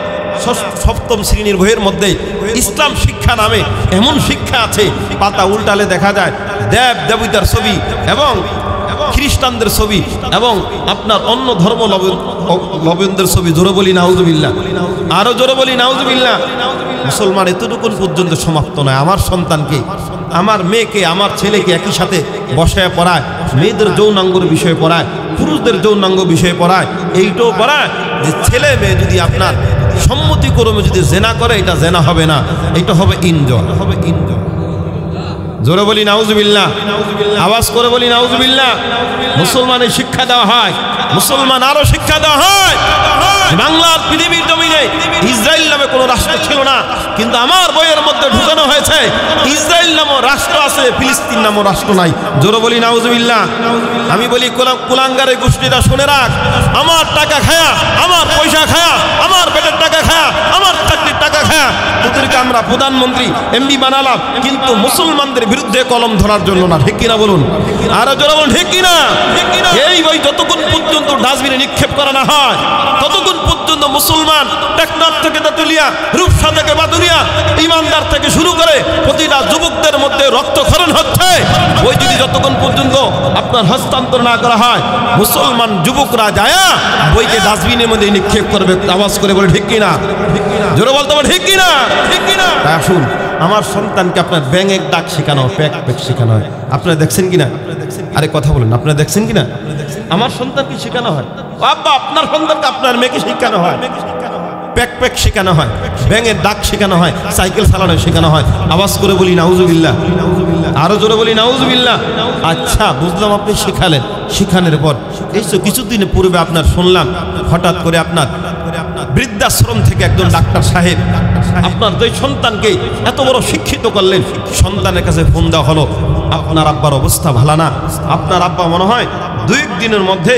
সপ্তম শ্রেণীর বইয়ের মধ্যে ইসলাম শিক্ষা নামে এমন শিক্ষা আছে, পাতা উল্টালে দেখা যায় দেব দেবতার ছবি এবং খ্রিস্টানদের ছবি এবং আপনার অন্য ধর্মাবলম্বীদের ছবি। জোরে বলি নাউজুবিল্লাহ, আরো জোরে বলি নাউজুবিল্লাহ। মুসলমান এতটুকুন পর্যন্ত সমাপ্ত নয়। আমার সন্তানকে, আমার মেয়েকে, আমার ছেলেকে একই সাথে বসায় পড়ায়, মেয়েদের যৌনাঙ্গর বিষয়ে পড়ায়, পুরুষদের যৌনাঙ্গ বিষয়ে পড়ায়, এইটাও পড়ায় যে ছেলে মেয়ে যদি আপনার সম্মতিক্রমে যদি জেনা করে, এটা জেনা হবে না, এটা হবে এনজয়। জোরে বলি নাউজুবিল্লাহ, আওয়াজ করে বলি নাউজুবিল্লাহ। মুসলমানের শিক্ষা দেওয়া হয়, মুসলমান আরো শিক্ষা দেওয়া হয়। বাংলার পৃথিবীর জমিনে ইসরায়েল নামে কোনো রাষ্ট্র ছিল না, কিন্তু আমার বইয়ের মধ্যে ঢুকানো হয়েছে ইসরায়েল নামও রাষ্ট্র আছে, ফিলিস্তিন নামও রাষ্ট্র নাই। জোরে বলি নাউজুবিল্লাহ। আমি বলি কুলাঙ্গারের গোষ্ঠীটা শুনে রাখ, আমার টাকা খায়া, আমার পয়সা খায়া, আমার পেটের টাকা খায়া, আমার চাকরির টাকা খায়া তোদেরকে আমরা প্রধানমন্ত্রী এমপি বানালাম, কিন্তু মুসলমানদের বিরুদ্ধে কলম ধরার জন্য না। ঠিক কিনা বলুন? আর জোরে বলুন ঠিক কিনা? এই বই যতক্ষণ পর্যন্ত ডাস্টবিনে নিক্ষেপ করা না হয়, ততক্ষণ পর্যন্ত মুসলমান টেকনাফ থেকে তেতুলিয়া, রূপসা থেকে বাদুরিয়া, ইমানদার থেকে শুরু করে প্রতিটা যুবকদের মধ্যে রক্তক্ষরণ হচ্ছে। ওই যদি যতক্ষণ পর্যন্ত আপনার হস্তান্তর না করা হয়, মুসলমান যুবকরা যায় বইকে ডাস্টবিনের মধ্যে নিক্ষেপ করবে। আওয়াজ করে বলে ঠিক কিনা? জোরে বলতে হবে ঠিক কিনা? ঠিক কিনা? তাই আসুন, আমার সন্তানকে আপনার ব্যাঙের ডাক শেখানো, প্যাক প্যাক শেখানো হয়। আপনারা দেখছেন কিনা? আরে কথা বলেন, আপনারা দেখছেন কিনা? আমার সন্তানকে শেখানো হয়, আব্বা আপনার সন্তানকে, আপনার মেয়েকে শেখানো হয়, প্যাক প্যাক শেখানো হয়, ব্যাঙের ডাক শেখানো হয়, সাইকেল চালানো শেখানো হয়। আওয়াজ করে বলি নাউজুবিল্লাহ, আরো জোরে বলি নাউজুবিল্লাহ। আচ্ছা বুঝলাম, আপনি শেখালেন, শেখানোর পর এই তো কিছুদিন পূর্বে আপনার শুনলাম হঠাৎ করে আপনার বৃদ্ধাশ্রম থেকে একজন ডাক্তার সাহেব আপনার দুই সন্তানকে এত বড় শিক্ষিত করলেন। সন্তানের কাছে ফোন দেওয়া হলো, আপনার আব্বার অবস্থা ভালো না, আপনার আব্বা মনে হয় 2 দিনের মধ্যে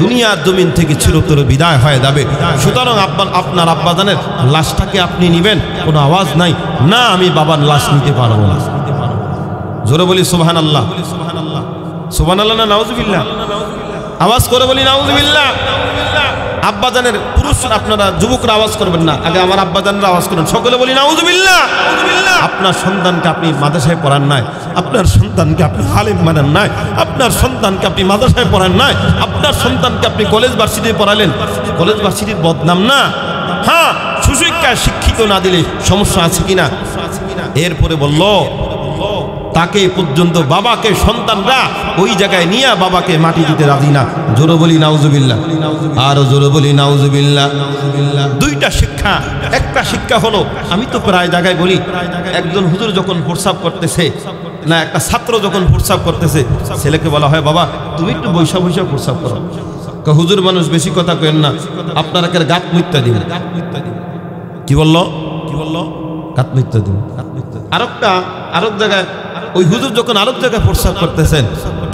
দুনিয়ার জমিন থেকে চিরতরে বিদায় হয়ে যাবে, সুতরাং আপনার আব্বাজানের লাশটাকে আপনি নেবেন। কোনো আওয়াজ নাই, না আমি বাবার লাশ নিতে পারবো না। জোরে বলি সুবহানাল্লাহ, সুবহানাল্লাহ না নাউজুবিল্লাহ? আওয়াজ করে বলি নাউজুবিল্লাহ। আব্বাজানের পুরুষ আপনারা যুবকরা আওয়াজ করবেন না, আগে আমার আব্বাজানরা আওয়াজ করেন, সকলে বলি নাউজুবিল্লাহ। আপনার সন্তানকে আপনি মাদ্রাসায় পড়ান নাই, আপনার সন্তানকে আপনি আলেম বানান নাই, আপনার সন্তানকে আপনি মাদ্রাসায় পড়ান নাই, আপনার সন্তানকে আপনি কলেজ ভার্সিটি পড়ালেন, কলেজ ভার্সিটির বদনাম না? হ্যাঁ, সুশিক্ষায় শিক্ষিত না দিলে সমস্যা আছে কিনা? এরপরে বলল তাকে পর্যন্ত বাবাকে সন্তানরা ওই জায়গায় নিয়ে বাবাকে মাটি দিতে রাজি না। জোরে বলি নাউজুবিল্লাহ, আরো জোরে বলি নাউজুবিল্লাহ। 2টা শিক্ষা। একটা শিক্ষা হলো, আমি তো প্রায় জায়গায় বলি, একজন হুজুর যখন প্রস্রাব করতেছে না, একটা ছাত্র যখন প্রস্রাব করতেছে, ছেলেকে বলা হয় বাবা তুমি একটু বৈশা বৈশা প্রস্রাব করো। হুজুর মানুষ বেশি কথা কেন না, আপনার একের গাত মুইত্যা দিন। কি বললো? গাত মুইত্যা দিন। আরেক জায়গায় ওই হুজুর যখন আরেক জায়গায় প্রস্রাব করতেছেন,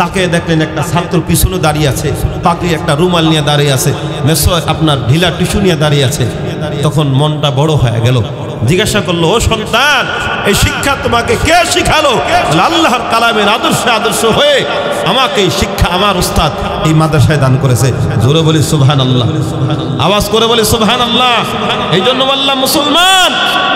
তাকে দেখলেন একটা ছাত্র পিছনে দাঁড়িয়ে আছে, তাকে একটা রুমাল নিয়ে দাঁড়িয়ে আছে, মেসো আপনার ঢিলা টিস্যু নিয়ে দাঁড়িয়ে আছে। তখন মনটা বড় হয়ে গেল, জিজ্ঞাসা করলো, ও সন্তান, এই শিক্ষা তোমাকে কে শিখালো? আল্লাহর কালামের আদর্শ হয়ে আমাকে এই শিক্ষা আমার উস্তাদ এই মাদ্রাসায় দান করেছে। জোরে বলি সুবহানাল্লাহ, আওয়াজ করে বলি সুবহানাল্লাহ। এই জন্য বললাম মুসলমান,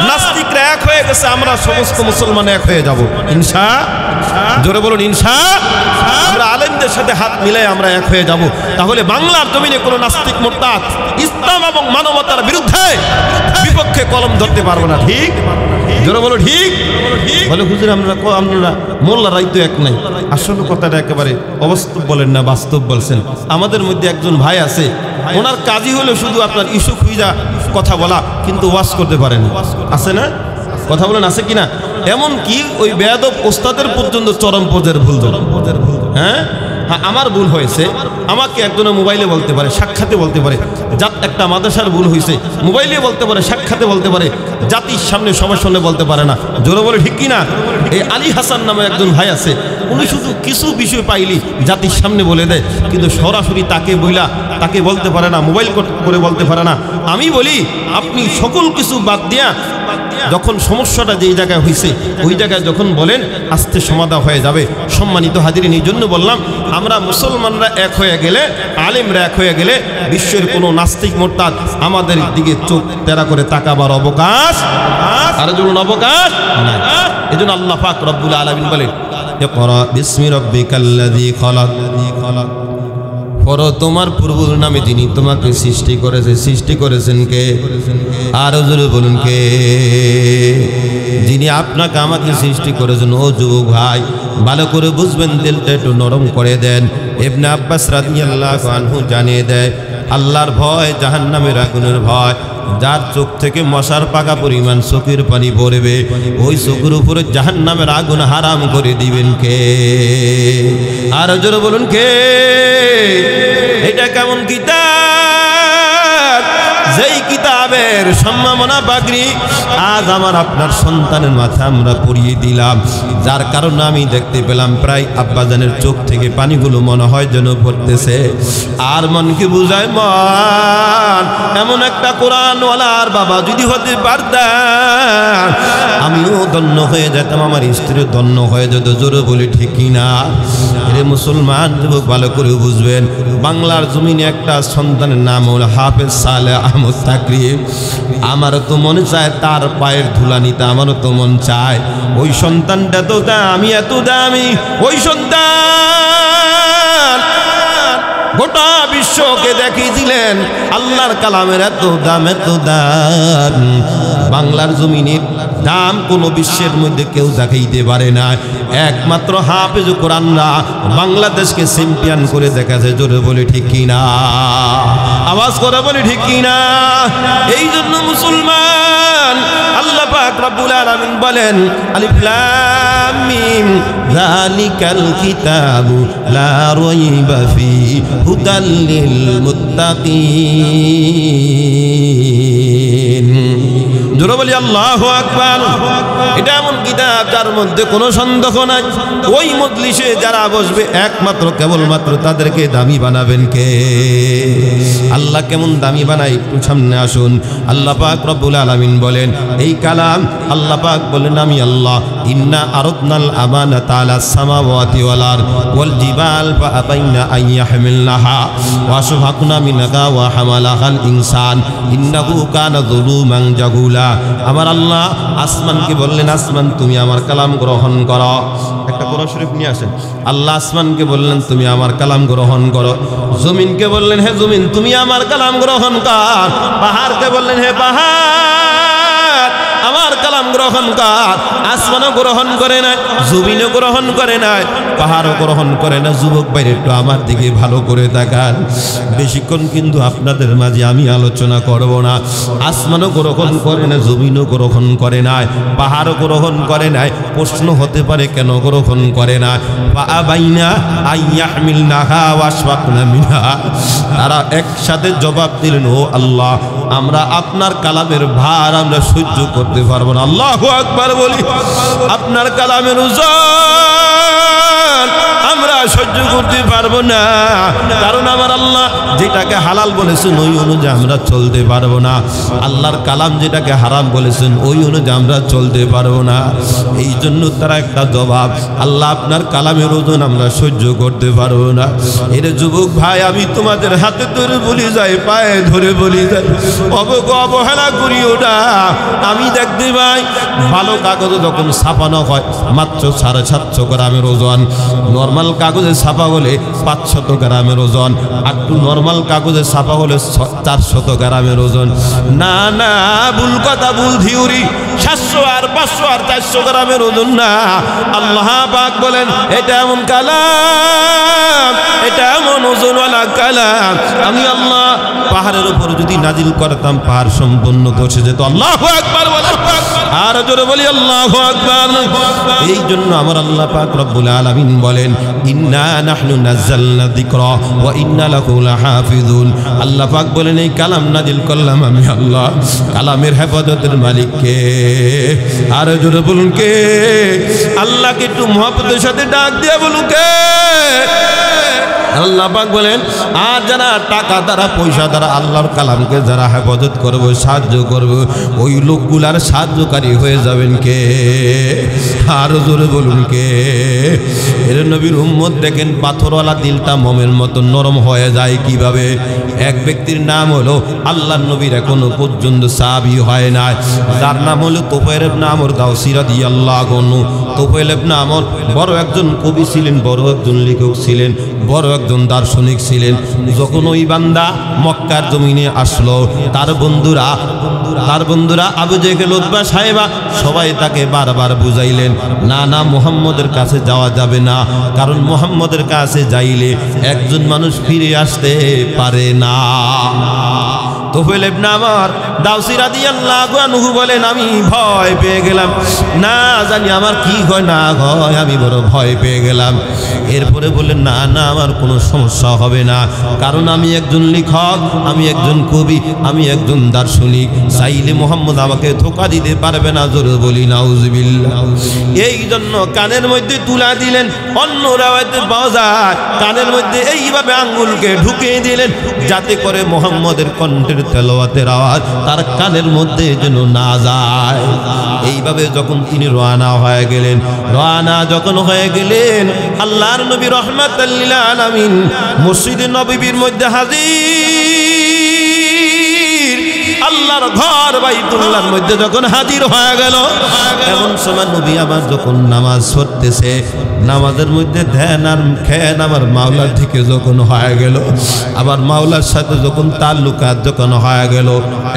নাস্তিকরা এক হয়ে গেছে, আমরা সমস্ত মুসলমান এক হয়ে যাব ইনশাআল্লাহ। জোরে বলুন ইনশাআল্লাহ। আমরা আলেমদের সাথে হাত মিলাই আমরা এক হয়ে যাব, তাহলে বাংলার জমিনে কোনো নাস্তিক মুরতাদ ইসলাম এবং মানবতার বিরুদ্ধে বিপক্ষে কলম ধরতে পারবো না। ঠিক? জোরে বলো ঠিক। বলে হুজুর আমরা মোল্লারাই তো এক নাই। আসলে কথাটা একেবারে অবাস্তব বলেন না, বাস্তব বলছেন। আমাদের মধ্যে একজন ভাই আছে, ওনার কাজই হলো শুধু আপনার ইস্যু খুঁজা কথা বলা, কিন্তু ওয়াজ করতে পারেন। আছে না? কথা বলেন আছে কিনা? এমন কি ওই বেয়াদব ওস্তাদের পর্যন্ত চরম পর্যায়ের ভুল ধরে। হ্যাঁ, আমার ভুল হয়েছে, আমাকে একজনে মোবাইলে বলতে পারে, সাক্ষাতে বলতে পারে। একটা মাদ্রাসার ভুল হয়েছে, মোবাইলে বলতে পারে, সাক্ষাতে বলতে পারে, জাতির সামনে সবার সামনে বলতে পারে না। জোরে বলে ঠিক কিনা? এই আলী হাসান নামে একজন ভাই আছে, উনি শুধু কিছু বিষয় পাইলি জাতির সামনে বলে দেয়, কিন্তু সরাসরি তাকে বলতে পারে না, মোবাইল করে বলতে পারে না। আমি বলি আপনি সকল কিছু বাদ দিয়া যখন সমস্যাটা যেই জায়গায় হয়েছে ওই জায়গায় যখন বলেন, আস্তে সমাধান হয়ে যাবে। সম্মানিত হাজিরিন, এই জন্য বললাম আমরা মুসলমানরা এক হয়ে গেলে, আলেমরা এক হয়ে গেলে, বিশ্বের কোনো নাস্তিক মুরতাদ আমাদের দিকে চোখ তেরা করে তাকাবার অবকাশ আর জন্য অবকাশ নাই। এই জন্য আল্লাহ পাক রব্বুল আলামিন বলেন, ইকরা বিসমি রাব্বিকাল্লাযী খালাক। পড়ো তোমার প্রভুর নামে যিনি তোমাকে সৃষ্টি করেছেন কে? আর জোরে বলুন কে? যিনি আপনাকে আমাকে সৃষ্টি করেছেন। ও যুবক ভাই, ভালো করে বুঝবেন, দিলটা একটু নরম করে দেন। ইবনে আব্বাস রাদিয়াল্লাহু আনহু জানিয়ে দেয়, আল্লাহর ভয়, জাহান্নামের আগুনের ভয়। যার চোখ থেকে মশার পাকা পরিমাণ চোখের পানি পড়বে, ওই চোখের উপরে জাহান্নামের আগুন হারাম করে দিবেন কে? আর জোরে বলুন কে? এটা কেমন কিতাব, যেই কিতাবের সম্মাননা পাগড়ি আজ আমার আপনার সন্তানের মাথায় আমরা পরিয়ে দিলাম, যার কারণে আমি দেখতে পেলাম প্রায় আব্বাজানের চোখ থেকে পানিগুলো মনে হয় যেন পড়তেছে। আর মনকে বুঝায়, মন এমন একটা কোরআনওয়ালার বাবা যদি হতে পারতাম, আমিও ধন্য হয়ে যেতাম, আমার স্ত্রীও ধন্য হয়ে যেত। জোরে বলি ঠিক কিনা? রে মুসলমান যুবক, ভালো করে বুঝবেন, বাংলার জমিনে একটা সন্তানের নাম হল হাফেজ সালেহ আহমদ তাকরিম। আমারও তো মন চায় তার পায়ের ধুলা নিতে, আমারও তো মন চায়। ওই সন্তানটা তো দামি, এত দামি, ওই সন্তান গোটা বিশ্বকে দেখিয়ে দিলেন আল্লাহর কালামের এত দাম, এত দাম। বাংলার জমিনের দাম কোনো বিশ্বের মধ্যে কেউ দেখাইতে পারে না। একমাত্র হাফেজ কোরআনরা বাংলাদেশকে চ্যাম্পিয়ন করে দেখাছে। জোরে বলে ঠিক কিনা? আওয়াজ করে বলে ঠিক কিনা? এই জন্য মুসলমান, আল্লাহ পাক রব্বুল আলামিন বলেন, আলিফ লাম মিম যালিকাল কিতাবু লা রাইবা ফীহি হুদাল লিল মুত্তাকিন। জোরে বলি আল্লাহু আকবার। এটা এমন কিতাব যার মধ্যে কোনো সন্দেহ নাই। ওই মজলিসে যারা বসবে একমাত্র কেবলমাত্র তাদেরকে দামি বানাবেন কে? আল্লাহ কেমন দামি বানায় একটু সামনে আসুন। আল্লাহ পাক রব্বুল আলামিন বলেন, এই কালাম আল্লাহ পাক বলেন, আমি আল্লাহ ইন্না আরাদনাল আমানাতা আলাস সামাওয়াতি ওয়াল আরদ ওয়াল জিবাল ফাআবাইনা আন ইয়াহমিলনাহা ওয়া আশফাকনা মিনহা ওয়া হামালাহাল ইনসান ইন্নাহু কানা যুলুমান জাহুলা। আমার আল্লাহ আসমানকে বললেন, আসমান তুমি আমার কালাম গ্রহণ করো। একটা কোরআন শরীফ নিয়ে আসেন। আল্লাহ আসমানকে বললেন, তুমি আমার কালাম গ্রহণ করো। জমিনকে বললেন, হে জমিন তুমি আমার কালাম গ্রহণ কর। পাহাড়কে বললেন, হে পাহাড় আমার কালাম গ্রহণ কর। আসমানও গ্রহণ করে নাই, জমিনও গ্রহণ করে নাই, পাহাড়ও গ্রহণ করে না। যুবক ভাই একটু আমার দিকে ভালো করে তাকান। বেশিক্ষণ কিন্তু আপনাদের মাঝে আমি আলোচনা করব না। আসমানও গ্রহণ করে না, জমিনও গ্রহণ করে নাই, পাহাড়ও গ্রহণ করে নাই। প্রশ্ন হতে পারে কেন গ্রহণ করে না? ফাআবাইনা আইয়াহমিলনাহা ওয়া আশফাকনা মিনহা। তারা একসাথে জবাব দিলেন, ও আল্লাহ আমরা আপনার কালামের ভার আমরা সহ্য করতে পারবো না। আল্লাহু আকবার বলি। আপনার কালামের ওজন আমরা সহ্য করতে পারবো না, কারণ আমার আল্লাহ যে যেটাকে হালাল বলেছেন ওই অনুযায়ী আমরা চলতে পারবো না, আল্লাহর কালাম যেটাকে হারাম বলেছেন ওই অনুযায়ী আমরা চলতে পারবো না। এই জন্য তারা একটা জবাব, আল্লাহ আপনার কালামের ওজন আমরা সহ্য করতে পারবো না। এর যুবক ভাই, আমি তোমাদের হাতে ধরে বলি যাই, পায়ে ধরে বলি যাই, অবহেলা করিও না। আমি দেখতে ভাই, ভালো কাগজে যখন ছাপানো হয় মাত্র 750 গ্রামের ওজন, নর্মাল কাগজে ছাপা হলে 500 গ্রামের ওজন, আর নর্মাল কাগজে ছাপা হলে 400 গ্রামের ওজন। না না, ভুল কথা, ভুল থিওরি। 700 আর 500 আর 400 গ্রামের ওজন না। আল্লাহ পাক বলেন এটা এমন কালাম, এটা এমন ওজনওয়ালা কালাম, আমি আল্লাহ পাহাড়ের উপর যদি নাজিল করতাম পাহাড় সম্পূর্ণ ধসে যেত। আল্লাহু আকবার বলেন, আর জোরে বলি আল্লাহু আকবার। এই জন্য আমার আল্লাহ পাক রব্বুল আলামিন বলেন ইন্না নাহনু নাযালনা যিকরা ওয়া ইন্না লাহু লাহাফিজুন। আল্লাহ পাক বলেন এই কালাম নাজিল করলাম আমি আল্লাহ। কালামের হেফাজতের মালিক কে? আর জোরে বলুন কে? আল্লাহকে একটু মহব্বতের সাথে ডাক দিয়ে বলুন কে? আল্লাহ পাক বলেন আর যারা টাকা দ্বারা পয়সা দ্বারা আল্লাহর কালামকে যারা হেফাজত করবে, সাহায্য করবে, ওই লোকগুলার সাহায্যকারী হয়ে যাবেন কে? আরো জোরে বলুন কে? এর নবীর উম্মত দেখেন পাথরওয়ালা দিলটা মোমের মতো নরম হয়ে যায় কিভাবে? এক ব্যক্তির নাম হলো আল্লাহর নবীর এখনো পর্যন্ত সাহাবী হয় না, যার নাম হলো তুফাইল ইবনে আমর দাওসী রাদিয়াল্লাহু আনহু। তুফাইল ইবনে আমর বড় একজন কবি ছিলেন, বড় একজন লেখক ছিলেন, বড় একজন দার্শনিক ছিলেন। যখন ওই বান্দা মক্কার জমিনে আসলো, তার বন্ধুরা আবু জেহেল, উতবা, সাইবা সবাই তাকে বারবার বুঝাইলেন না না, মুহাম্মদের কাছে যাওয়া যাবে না, কারণ মুহাম্মদের কাছে যাইলে একজন মানুষ ফিরে আসতে পারে না। তুফাইল ইবনে আমর দাওসী রাদিয়াল্লাহু আনহু বলেন আমি ভয় পেয়ে গেলাম, না জানি আমার কি হয় না হয়, আমি বড় ভয় পেয়ে গেলাম। এরপরে বললেন না না, আমার কোনো সমস্যা হবে না, কারণ আমি একজন লেখক, আমি একজন কবি, আমি একজন দার্শনিক, চাইলে মুহাম্মদ আমাকে ধোঁকা দিতে পারবে না। জোরে বলি নাউজুবিল্লাহ। এই জন্য কানের মধ্যে তুলা দিলেন, অন্য রাওয়ায়াতে পাওয়া যায় কানের মধ্যে এইভাবে আঙ্গুলকে ঢুকিয়ে দিলেন যাতে করে মুহাম্মদের কণ্ঠের তেলাওয়াতের আওয়াজ তার কানের মধ্যে যেন না যায়। এইভাবে যখন তিনি রওনা হয়ে গেলেন, রওনা যখন হয়ে গেলেন, আল্লাহর নবী রাহমাতাল লিল আলামিন মসজিদে নববীর মধ্যে হাজির, আল্লাহর ঘর বাইতুল্লাহর মধ্যে যখন হাজির হয়ে গেল, এমন সময় নবী আমার যখন নামাজ পড়তেছে, নামাজের মধ্যে ধ্যান আর খেয়াল আমার মাওলার দিকে যখন হয়ে গেল, আবার মাওলার সাথে যখন তাল্লুকাত যখন হয়ে গেল,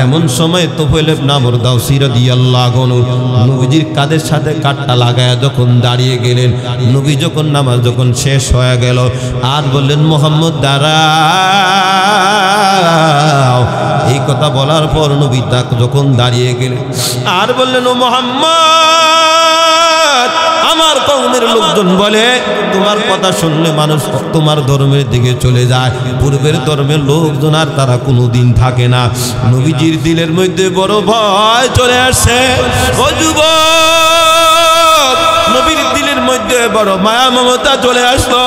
এমন সময় তুফাইল ইবনে আমর দাওসী রাদিয়াল্লাহু আনহু নবীজির কাঁধের সাথে কাঠটা লাগায়া যখন দাঁড়িয়ে গেলেন, নবী যখন নামাজ যখন শেষ হয়ে গেল আর বললেন মুহাম্মদ দাঁড়াও। এই কথা বলার পর নবী তাক যখন দাঁড়িয়ে গেলেন আর বললেন ও মুহাম্মদ, আমার কওমের লোকজন বলে তোমার কথা শুনলে মানুষ তোমার ধর্মের দিকে চলে যায়, পূর্বের ধর্মের লোকজন আর তারা কোনোদিন থাকে না। নবীজির দিলের মধ্যে বড় ভয় চলে আসছে। ও যুবক, নবীর দিলের মধ্যে বড় মায়া মমতা চলে আসলো,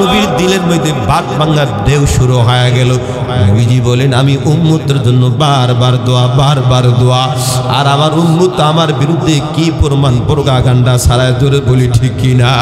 নবীর দিলের মধ্যে বাত ভাঙার ঢেউ শুরু হয়ে গেল। নবীজি বলেন আমি উম্মতের জন্য বারবার দোয়া, আর আমার উম্মত আমার বিরুদ্ধে কি প্রমাণ প্রোপাগান্ডা ছাড়া, জোরে বলি ঠিক কিনা?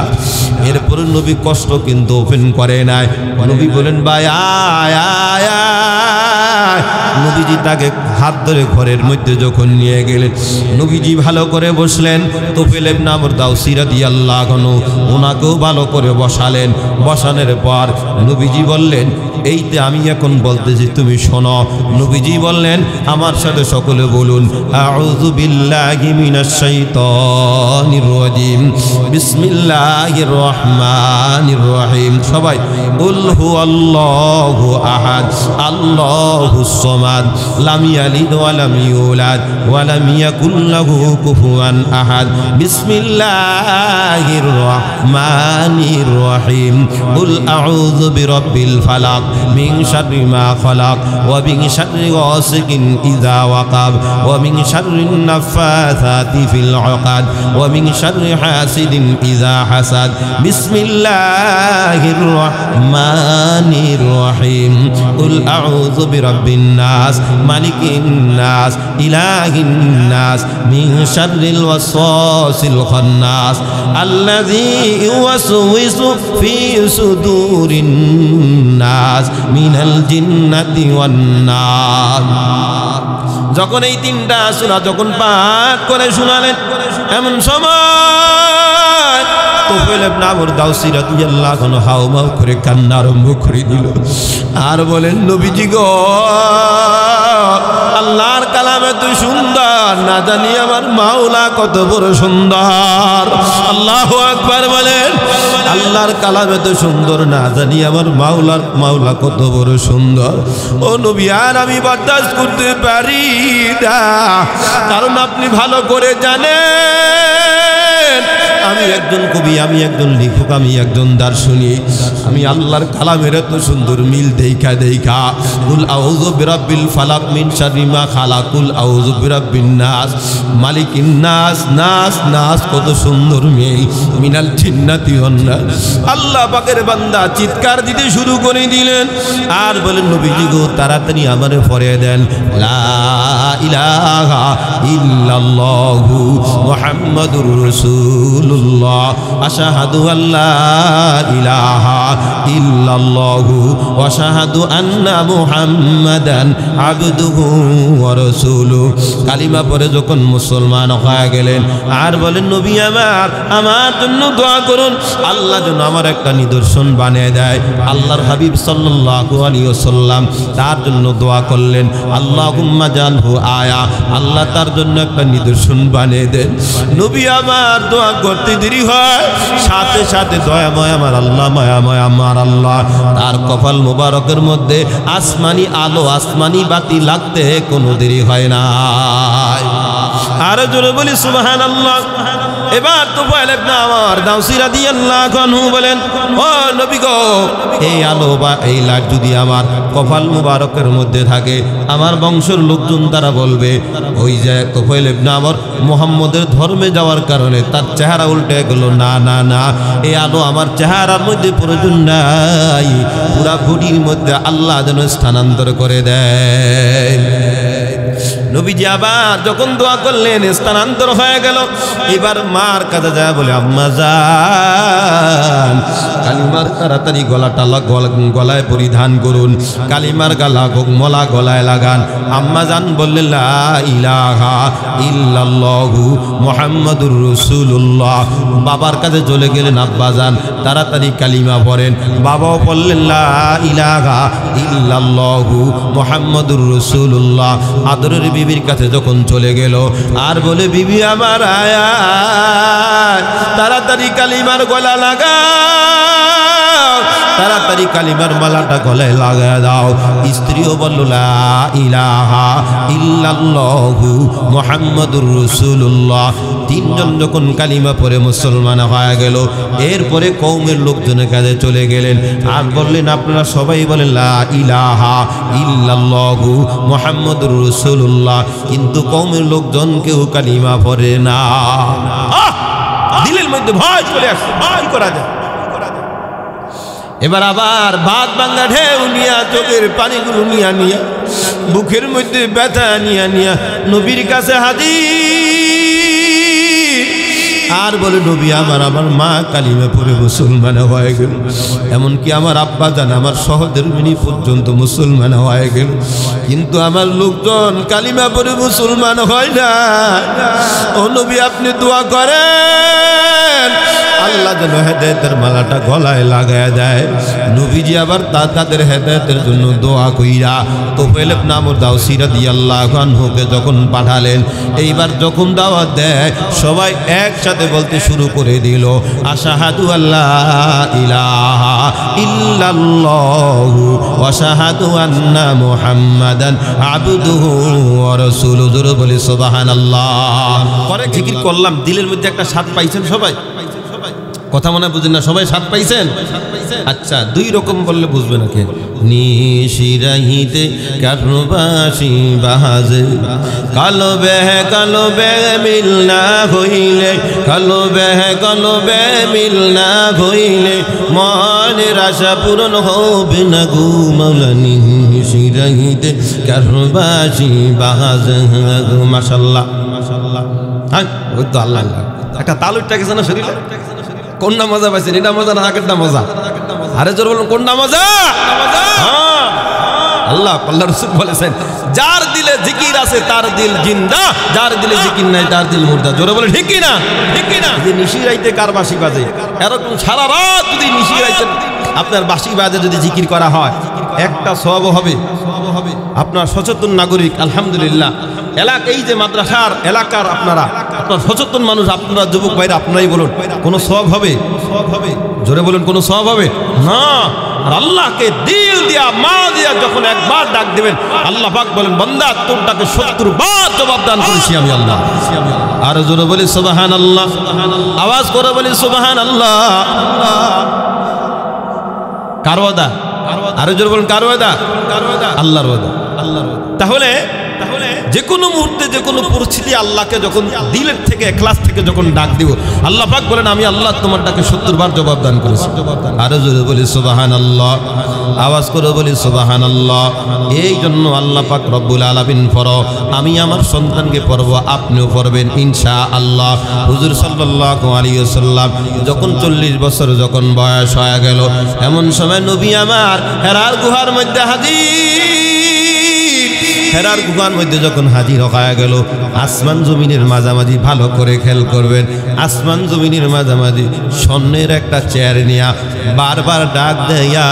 এরপর নবী কষ্ট কিন্তু ওপেন করে নাই। নবী বলেন ভাই আয় আয় আয়। নবীজি তাকে হাত ধরে ঘরের মধ্যে যখন নিয়ে গেলেন, নবীজি ভালো করে বসলেন। তুফাইল ইবনে আমর দাওসী রাদিয়াল্লাহু আনহু ওনাকেও ভালো করে বসালেন। বসানোর পর নবীজি বললেন এইতে আমি এখন বলতেছি তুমি শোনো। নবীজি বললেন আমার সাথে সকলে বলুন আউযু বিল্লাহি মিনাশ শাইতানির রাজিম, বিসমিল্লাহির রহমানির রহিম। সবাই কুল হুয়াল্লাহু আহাদ আল্লাহুস সামাদ লাম ইয়ালিদ ওয়া লাম ইউলাদ ওয়া লাম ইয়াকুল লাহু কুফুয়ান আহাদ, বিসমিল্লাহির রহমানির রহিম। কুল আউযু বিরাব্বিল ফালাক মিন শাররি মা খালাক ওয়া মিন শাররি গাসিকিন ইযা ওয়াকাব ওয়া মিন শাররিন নাফাসাতি ফিল উকাদ ওয়া মিন শাররি হাসিদিন ইযা হাসাদ বিসমিল্লাহির রাহমানির রহিম কুল আউযু বিরাব্বিন নাস মালিকিন নাস ইলাহিন নাস মিন শাররিল ওয়াসওয়াসিল খান্নাস আল্লাযী ইউওয়াসওয়িসু ফি সুদুরিন নাস মিনাল জিন্নাতি ওয়ান নাস। যখন এই তিনটা সূরা যখন পাঠ করে শোনালেন এমন সময় তোফাইল ইবনে আমর দাওসী রাদিয়াল্লাহু আনহু হাওমাও করে কান্না আরম্ভ করে দিল আর বলেন নবীজি গো আল্লাহর কালাম এত সুন্দর না জানি আমার মাওলা কত বড় সুন্দর। আল্লাহু আকবার বলেন আল্লাহর কালাম এত সুন্দর না জানি আমার মাওলা কত বড় সুন্দর। ও নবী আর আমি বরদাস্ত করতে পারি না, কারণ আপনি ভালো করে জানেন আমি একজন কবি, আমি একজন লেখক, আমি একজন দার্শনিক। আমি আল্লাহর কালামের এত সুন্দর মিল দেখা কুল আউযু বিরাব্বিল ফালাক মিন শাররি মা খালাক কুল আউযু বিরাব্বিন নাস মালিকিন নাস নাস নাস কত সুন্দর মিল মিনাল জিন্নাতি ওয়ান নাস। আল্লাহ পাকের বান্দা চিৎকার দিতে শুরু করে দিলেন আর বলেন নবীজি গো তাড়াতাড়ি আমারে পড়িয়ে দেন লা ইলাহা ইল্লাল্লাহু মুহাম্মাদুর রাসূলুল্লাহ আশহাদু আল্লা ইলাহা ইল্লাল্লাহু ওয়া আশহাদু আন্না মুহাম্মাদান আবদুহু ওয়া রাসূলুহু। কালিমা পড়ে যখন মুসলমান হয়ে গেলেন আর বলেন নবী আমার জন্য দোয়া করুন, আল্লাহ যেন আমার একটা নিদর্শন বানিয়ে দেয়। আল্লাহর হাবিব সাল্লাল্লাহু আলাইহি ওয়াসাল্লাম তার জন্য দোয়া করলেন আল্লাহুম্মা জালহু আয়া, আল্লাহ তার জন্য একটা নিদর্শন বানিয়ে দেন। নবী আমার দোয়া করতে দেরি হয়, সাথে সাথে দয়াময় আমার আল্লাহ মায়াময় আমার আল্লাহ তার কপাল মোবারকের মধ্যে আসমানি আলো আসমানি বাতি লাগতে কোনো দেরি হয় না। আর জোরে বলি সুবহানাল্লাহ। এবার তোফাইল ইবনে আমর দাওসী রাদিয়াল্লাহু আনহু বলেন ও নবী গো এই আলো বা এই লাইট যদি আমার কপাল মুবারকের মধ্যে থাকে আমার বংশের লোকজন তারা বলবে ওই যে তোফাইল ইবনে আমর মুহাম্মদের ধর্মে যাওয়ার কারণে তার চেহারা উল্টে গেল। না না না, এই আলো আমার চেহারার মধ্যে প্রয়োজন নাই, পুরা বডির মধ্যে আল্লাহ যেন স্থানান্তর করে দেয়। নবীজি আবার যখন দোয়া করলেন স্থানান্তর হয়ে গেল। এবার মার কাছে যায় বলে আম্মা জান কালিমার তাড়াতাড়ি গলায় পরিধান করুন, কালিমার মলা গলায় লাগান। আম্মা জান বললেন লা ইলাহা ইল্লাল্লাহু মুহাম্মাদুর রাসূলুল্লাহ। বাবার কাছে চলে গেলেন আব্বা জান তাড়াতাড়ি কালিমা পড়েন। বাবাও বললেন লা ইলাহা ইল্লাল্লাহু মুহাম্মাদুর রাসূলুল্লাহ। আদরের বিবির কাছে যখন চলে গেল আর বলে বিবি আমার আয়া তাড়াতাড়ি কালিমার গলা লাগাও, তাড়াতাড়ি কালিমার মালাটা গলায় লাগায় দাও। স্ত্রীও বলল লা ইলাহা ইল্লাল্লাহু মুহাম্মাদুর রাসূলুল্লাহ। তিনজন যখন কালিমা পড়ে মুসলমান হয়ে গেল এরপরে কওমের লোকজনের কাছে চলে গেলেন আর বললেন আপনারা সবাই বলেন লা ইলাহা ইল্লাল্লাহু মুহাম্মাদুর রাসূলুল্লাহ, কিন্তু কওমের লোকজন কেউ কালিমা পড়ে না। দিলের মধ্যে ভয় চলে আসছে, ভয় করা যায়। এবার আবার ভাত ভাঙ্গা ঢেউ নিয়া চোখের পানিগুলো নিয়া বুকের মধ্যে ব্যথা নিয়া নবীর কাছে হাজির আর বলে নবী আমার মা কালিমা পড়ে মুসলমান হয়ে গেল, এমনকি আমার আব্বা জান আমার সহধর্মিনী পর্যন্ত মুসলমান হয়ে গেল, কিন্তু আমার লোকজন কালিমা পড়ে মুসলমান হয় না। ও নবী আপনি দোয়া করেন আল্লাহ যেন হেদায়েতের মালাটা গলায় লাগায় দেয়। নবীজি আবার তাদের হেদায়েতের জন্য দোয়া কইরা তোফাইল ইবনে আমর দাওসী রাদিয়াল্লাহু আনহুকে যখন পাঠালেন, এইবার যখন দাওয়াত দেয় সবাই একসাথে বলতে শুরু করে দিল আশহাদু আল্লা ইলাহা ইল্লাল্লাহু ওয়া আশহাদু আন্না মুহাম্মাদান আবদুহু ওয়া রাসূলুহু। জোরে বলি সুবহানাল্লাহ। পরে জিকির করলাম, দিলের মধ্যে একটা স্বাদ পাইছেন সবাই? কথা মনে বুঝেন না? সবাই স্বাদ পাইছেন? আচ্ছা, দুই রকম বললে বুঝবে না কে। নিশিরাহিতে কারবাসি বাহাজে কালো বে মিল না হইলে, কালো বে মিল না হইলে মনের আশা পূরণ হবে না গো মাওলা। নিশিরাহিতে কারবাসি বাহাজে। মাশাআল্লাহ মাশাআল্লাহ। হ্যাঁ, ওই তো আল্লাহ একটা তাল উঠতে গেছে না শরীরে? কোনটা মজা পাইছেন? এটা মজা না আগেরটা মজা? আরে জোর বলুন, কোনটা মজা? আল্লাহ আল্লাহ রাসূল বলেছেন, যার দিলে জিকির আছে তার দিল জিন্দা, যার দিলে জিকির নাই তার দিল মুর্দা। জোরে বলে ঠিক কি না? ঠিক কি না? যে নিশি রাইতে কার বাঁশি বাজে, এরকম সারা রাত যদি নিশি রাইতে আপনার বাঁশি বাজে যদি জিকির করা হয়, একটা সওয়াব হবে। আপনার সচেতন নাগরিক, আলহামদুলিল্লাহ, এই যে মাদ্রাসার এলাকার আপনার সচেতন মানুষ, আপনারা যুবক ভাইরা, আপনারাই বলুন, কোনো সওয়াব হবে? জোরে বলুন, কোনো সওয়াব হবে না। আর আল্লাহকে দিল দিয়া মা দিয়া যখন একবার ডাক দিবেন, আল্লাহ পাক বলেন, বান্দা তোর ডাকে 70 বার জবাব দান করেছি আমি আল্লাহ। আর জোরে বলি সুবহানাল্লাহ, আওয়াজ করে বলি সুবহানাল্লাহ। কার ওয়াদা? আর জোরে বলুন, কার ওয়াদা? আল্লাহর ওয়াদা। তাহলে যে কোনো মুহূর্তে যে কোনো পরিস্থিতি আল্লাহকে যখন দিলের থেকে ইখলাস থেকে যখন ডাক দিব, আল্লাহ পাক বলেন, আমি আল্লাহ তোমার ডাকে 70 বার জবাব দান করেছি। আরো জোরে বলি সুবহানাল্লাহ, আওয়াজ করে বলি সুবহানাল্লাহ। এই জন্য আল্লাহ পাক রব্বুল আলামিন পড়ো, আমি আমার সন্তানকে পড়বো, আপনিও পড়বেন ইনশাআল্লাহ। হুজুর সাল্লাল্লাহু আলাইহি ওয়াসাল্লাম যখন 40 বছর যখন বয়স হয়ে গেল, এমন সময় নবী আমার হেরার গুহার মধ্যে হেরার গুহার মধ্যে যখন হাজির হয়ে গেল, আসমান জমিনের মাঝামাঝি, ভালো করে খেয়াল করবেন, আসমান জমিনের মাঝামাঝি স্বর্ণের একটা চেয়ার নিয়া বারবার ডাক দেয়, ইয়া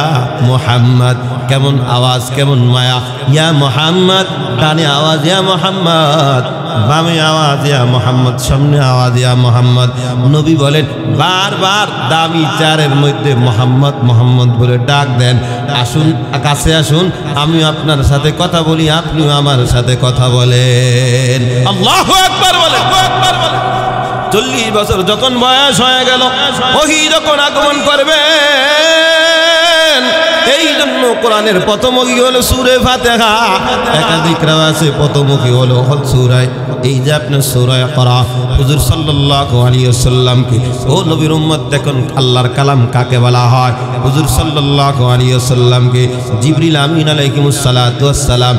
মুহাম্মদ। কেমন আওয়াজ, কেমন মায়া, ইয়া মুহাম্মদ। ডানে আওয়াজ ইয়া মুহাম্মদ, বামে আওয়াজ ইয়া মুহাম্মদ, সামনে আওয়াজ ইয়া মুহাম্মদ। নবী বলেন, বারবার দামি চেয়ারের মধ্যে মুহাম্মদ মুহাম্মদ বলে ডাক দেন, আসুন কাছে আসুন, আমি আপনার সাথে কথা বলি, আপনিও আমার সাথে কথা বলেন। আল্লাহু আকবার বলেন। 40 বছর যখন বয়স হয়ে গেল, ওহী যখন আগমন করবেন, এই জন্য কোরআনের প্রথমুখী হলো সূরা ফাতিহা। একাধিক রাওয়া আছে প্রথমুখী হলো সূরা, এই যে আপনার সূরা ইকরা। হুজুর সাল্লাল্লাহু আলাইহি ওয়াসাল্লামকে, ও নবীর উম্মত, দেখুন আল্লাহর কালাম কাকে বলা হয়। হুজুর সাল্লাল্লাহু আলাইহি ওয়াসাল্লামকে জিবরিল আমিন আলাইহিমুস সালাতু ওয়াস সালাম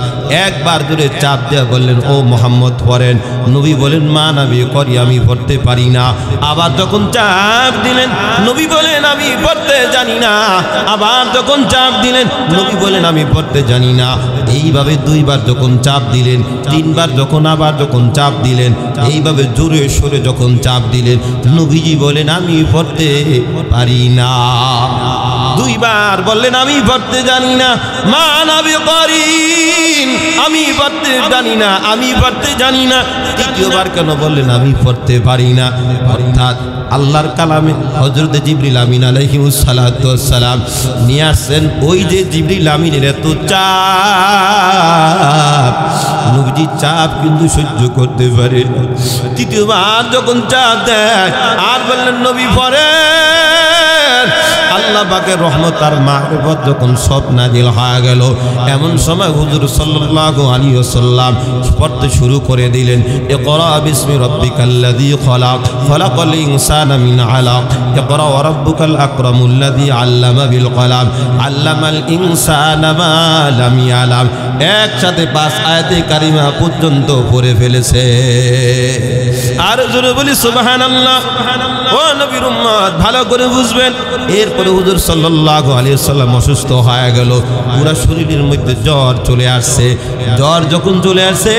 একবার জোরে চাপ দিয়ে বললেন, ও মুহাম্মদ পড়েন। নবী বলেন, মা নবী করি, আমি পড়তে পারি না। আবার যখন চাপ দিলেন, নবী বলেন, আমি পড়তে জানি না। আবার যখন চাপ দিলেন, নবী বলেন, আমি পড়তে জানি না। এইভাবে 2 বার যখন চাপ দিলেন, 3 বার যখন আবার যখন চাপ দিলেন, এইভাবে জোরে সরে যখন চাপ দিলেন, নবীজি বলেন, আমি পড়তে পারি না। 2 বার বললেন, আমি পড়তে জানি না। মা নবী করিম, আমি পড়তে জানি না, আমি পড়তে জানি না। 3বার কেন বললেন, আমি পড়তে পারি না? অর্থাৎ আল্লাহর কালামে হযরত জিবরিল আমিন আলাইহিস সালাতু ওয়াস সালাম নিয়ে আসেন। ওই যে জিবরিল আমিনের এত চাপ, নবীজি চাপ কিন্তু সহ্য করতে পারে। 3বার যখন চাপ দেয়, আর বললেন, নবী পড়েন। আল্লাহ পাকের রহমত আর মাগফিরাত যখন সব নাজিল হয়ে গেল, এমন সময় হুজুর সাল্লাল্লাহু আলাইহি ওয়াসাল্লাম পড়তে শুরু করে দিলেন, ইকরা বিসমি রাব্বিকাল্লাযী খলাক, খলাকাল ইনসানা মিন আলাক, ইকরা ওয়া রাব্বুকাল আকরামুল্লাযী আল্লামা বিল কলাম, আল্লামাল ইনসানা মা লাম ইয়ালাম। একসাথে 5 আয়াতে কারিমা পর্যন্ত পড়ে ফেলেছে। আর জোরে বলি সুবহানাল্লাহ। ও নবীর উম্মত, ভালো করে বুঝবেন। এরপরে হুজুর সাল্লাল্লাহু আলাইহি ওয়াসাল্লাম অসুস্থ হয়ে গেল, পুরো শরীরের মধ্যে জ্বর চলে আসছে। জ্বর যখন চলে আসছে,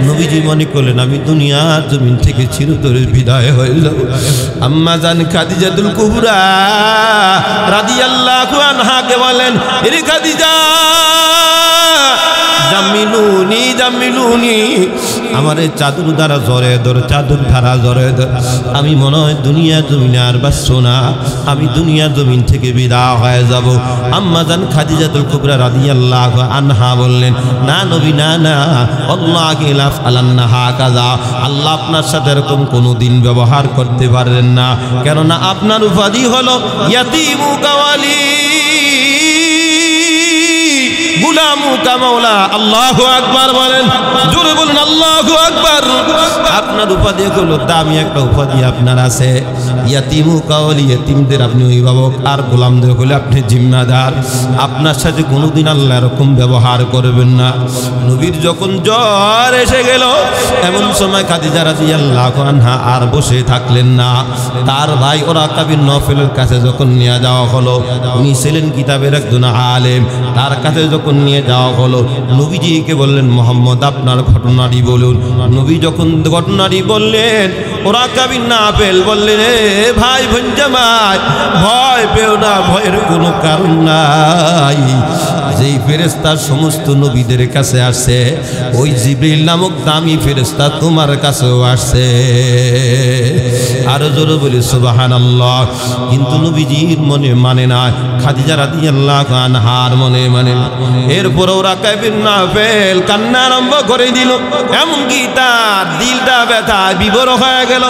নবীজি মনে করলেন, আমি দুনিয়ার জমিন থেকে চিরতরে বিদায় হয়ে যাব। আম্মা জান খাদিজাতুল কুবরা রাদিয়াল্লাহু আনহাকে বলেন, এরে খাদিজা, জামিলুনি জামিলুনি, আমার এই চাদর দ্বারা জড়ে ধর, চাদর ধারা জড়ে ধর। আমি মনে হয় দুনিয়া জমিনে আর বাঁচবো না, আমি দুনিয়া জমিন থেকে বিদায় হয়ে যাব। আম্মা জান খাদিজাতুল কুবরা রাদিয়াল্লাহু আনহা বললেন, না নবী না না, আল্লাহকে লাফ আলান্নাহা কাজা, আল্লাহ আপনার সাথে এরকম কোনোদিন ব্যবহার করতে পারেন না, কেননা আপনার উপাধি হলো ইয়াতিমু কাওয়ালি গুলামু কামাওলা। আল্লাহু আকবার বলেন, জোরে বলুন আল্লাহু আকবার। আপনার উপাধি হলো দামি একটা উপাধি আপনার আছে, ইয়াতিমু কাওয়ালি, ইয়াতিমদের আপনি অভিভাবক, আর গোলামদের হলে আপনি জিম্মাদার। আপনার সাথে কোনোদিন আল্লাহ এরকম ব্যবহার করবেন না। নবীর যখন জ্বর এসে গেল, এমন সময় খাদিজা রাদিয়াল্লাহু আনহা আর বসে থাকলেন না। তার ভাই ওরাকা বিন নফলের কাছে যখন নিয়ে যাওয়া হলো, উনি ছিলেন কিতাবের একজন আলেম, তার কাছে যখন নিয়ে যাওয়া হলো, নবীজিকে বললেন, মোহাম্মদ আপনার ঘটনাটি বলুন। নবী যখন ঘটনাটি বললেন, ওরাকা বিন নফল বললেন, এ ভাই ভঞ্জামাই, ভয় পেও না, ভয়ের কোনো কারণ নাই। যেই ফেরেশতা সমস্ত নবীদের কাছে আসে, ওই জিবরিল নামক দামি ফেরেশতা তোমার কাছেও আসছে। আরো জোরে বলি সুবহানাল্লাহ। কিন্তু নবীজির মনে মানে না, খাদিজা রাদিয়াল্লাহু আনহার মনে মানে না। এরপর ওরাকা বিন নফল কান্না আরম্ভ করে দিল, এমনকি তার দিলটা ব্যথা বিবর হয়ে গেল।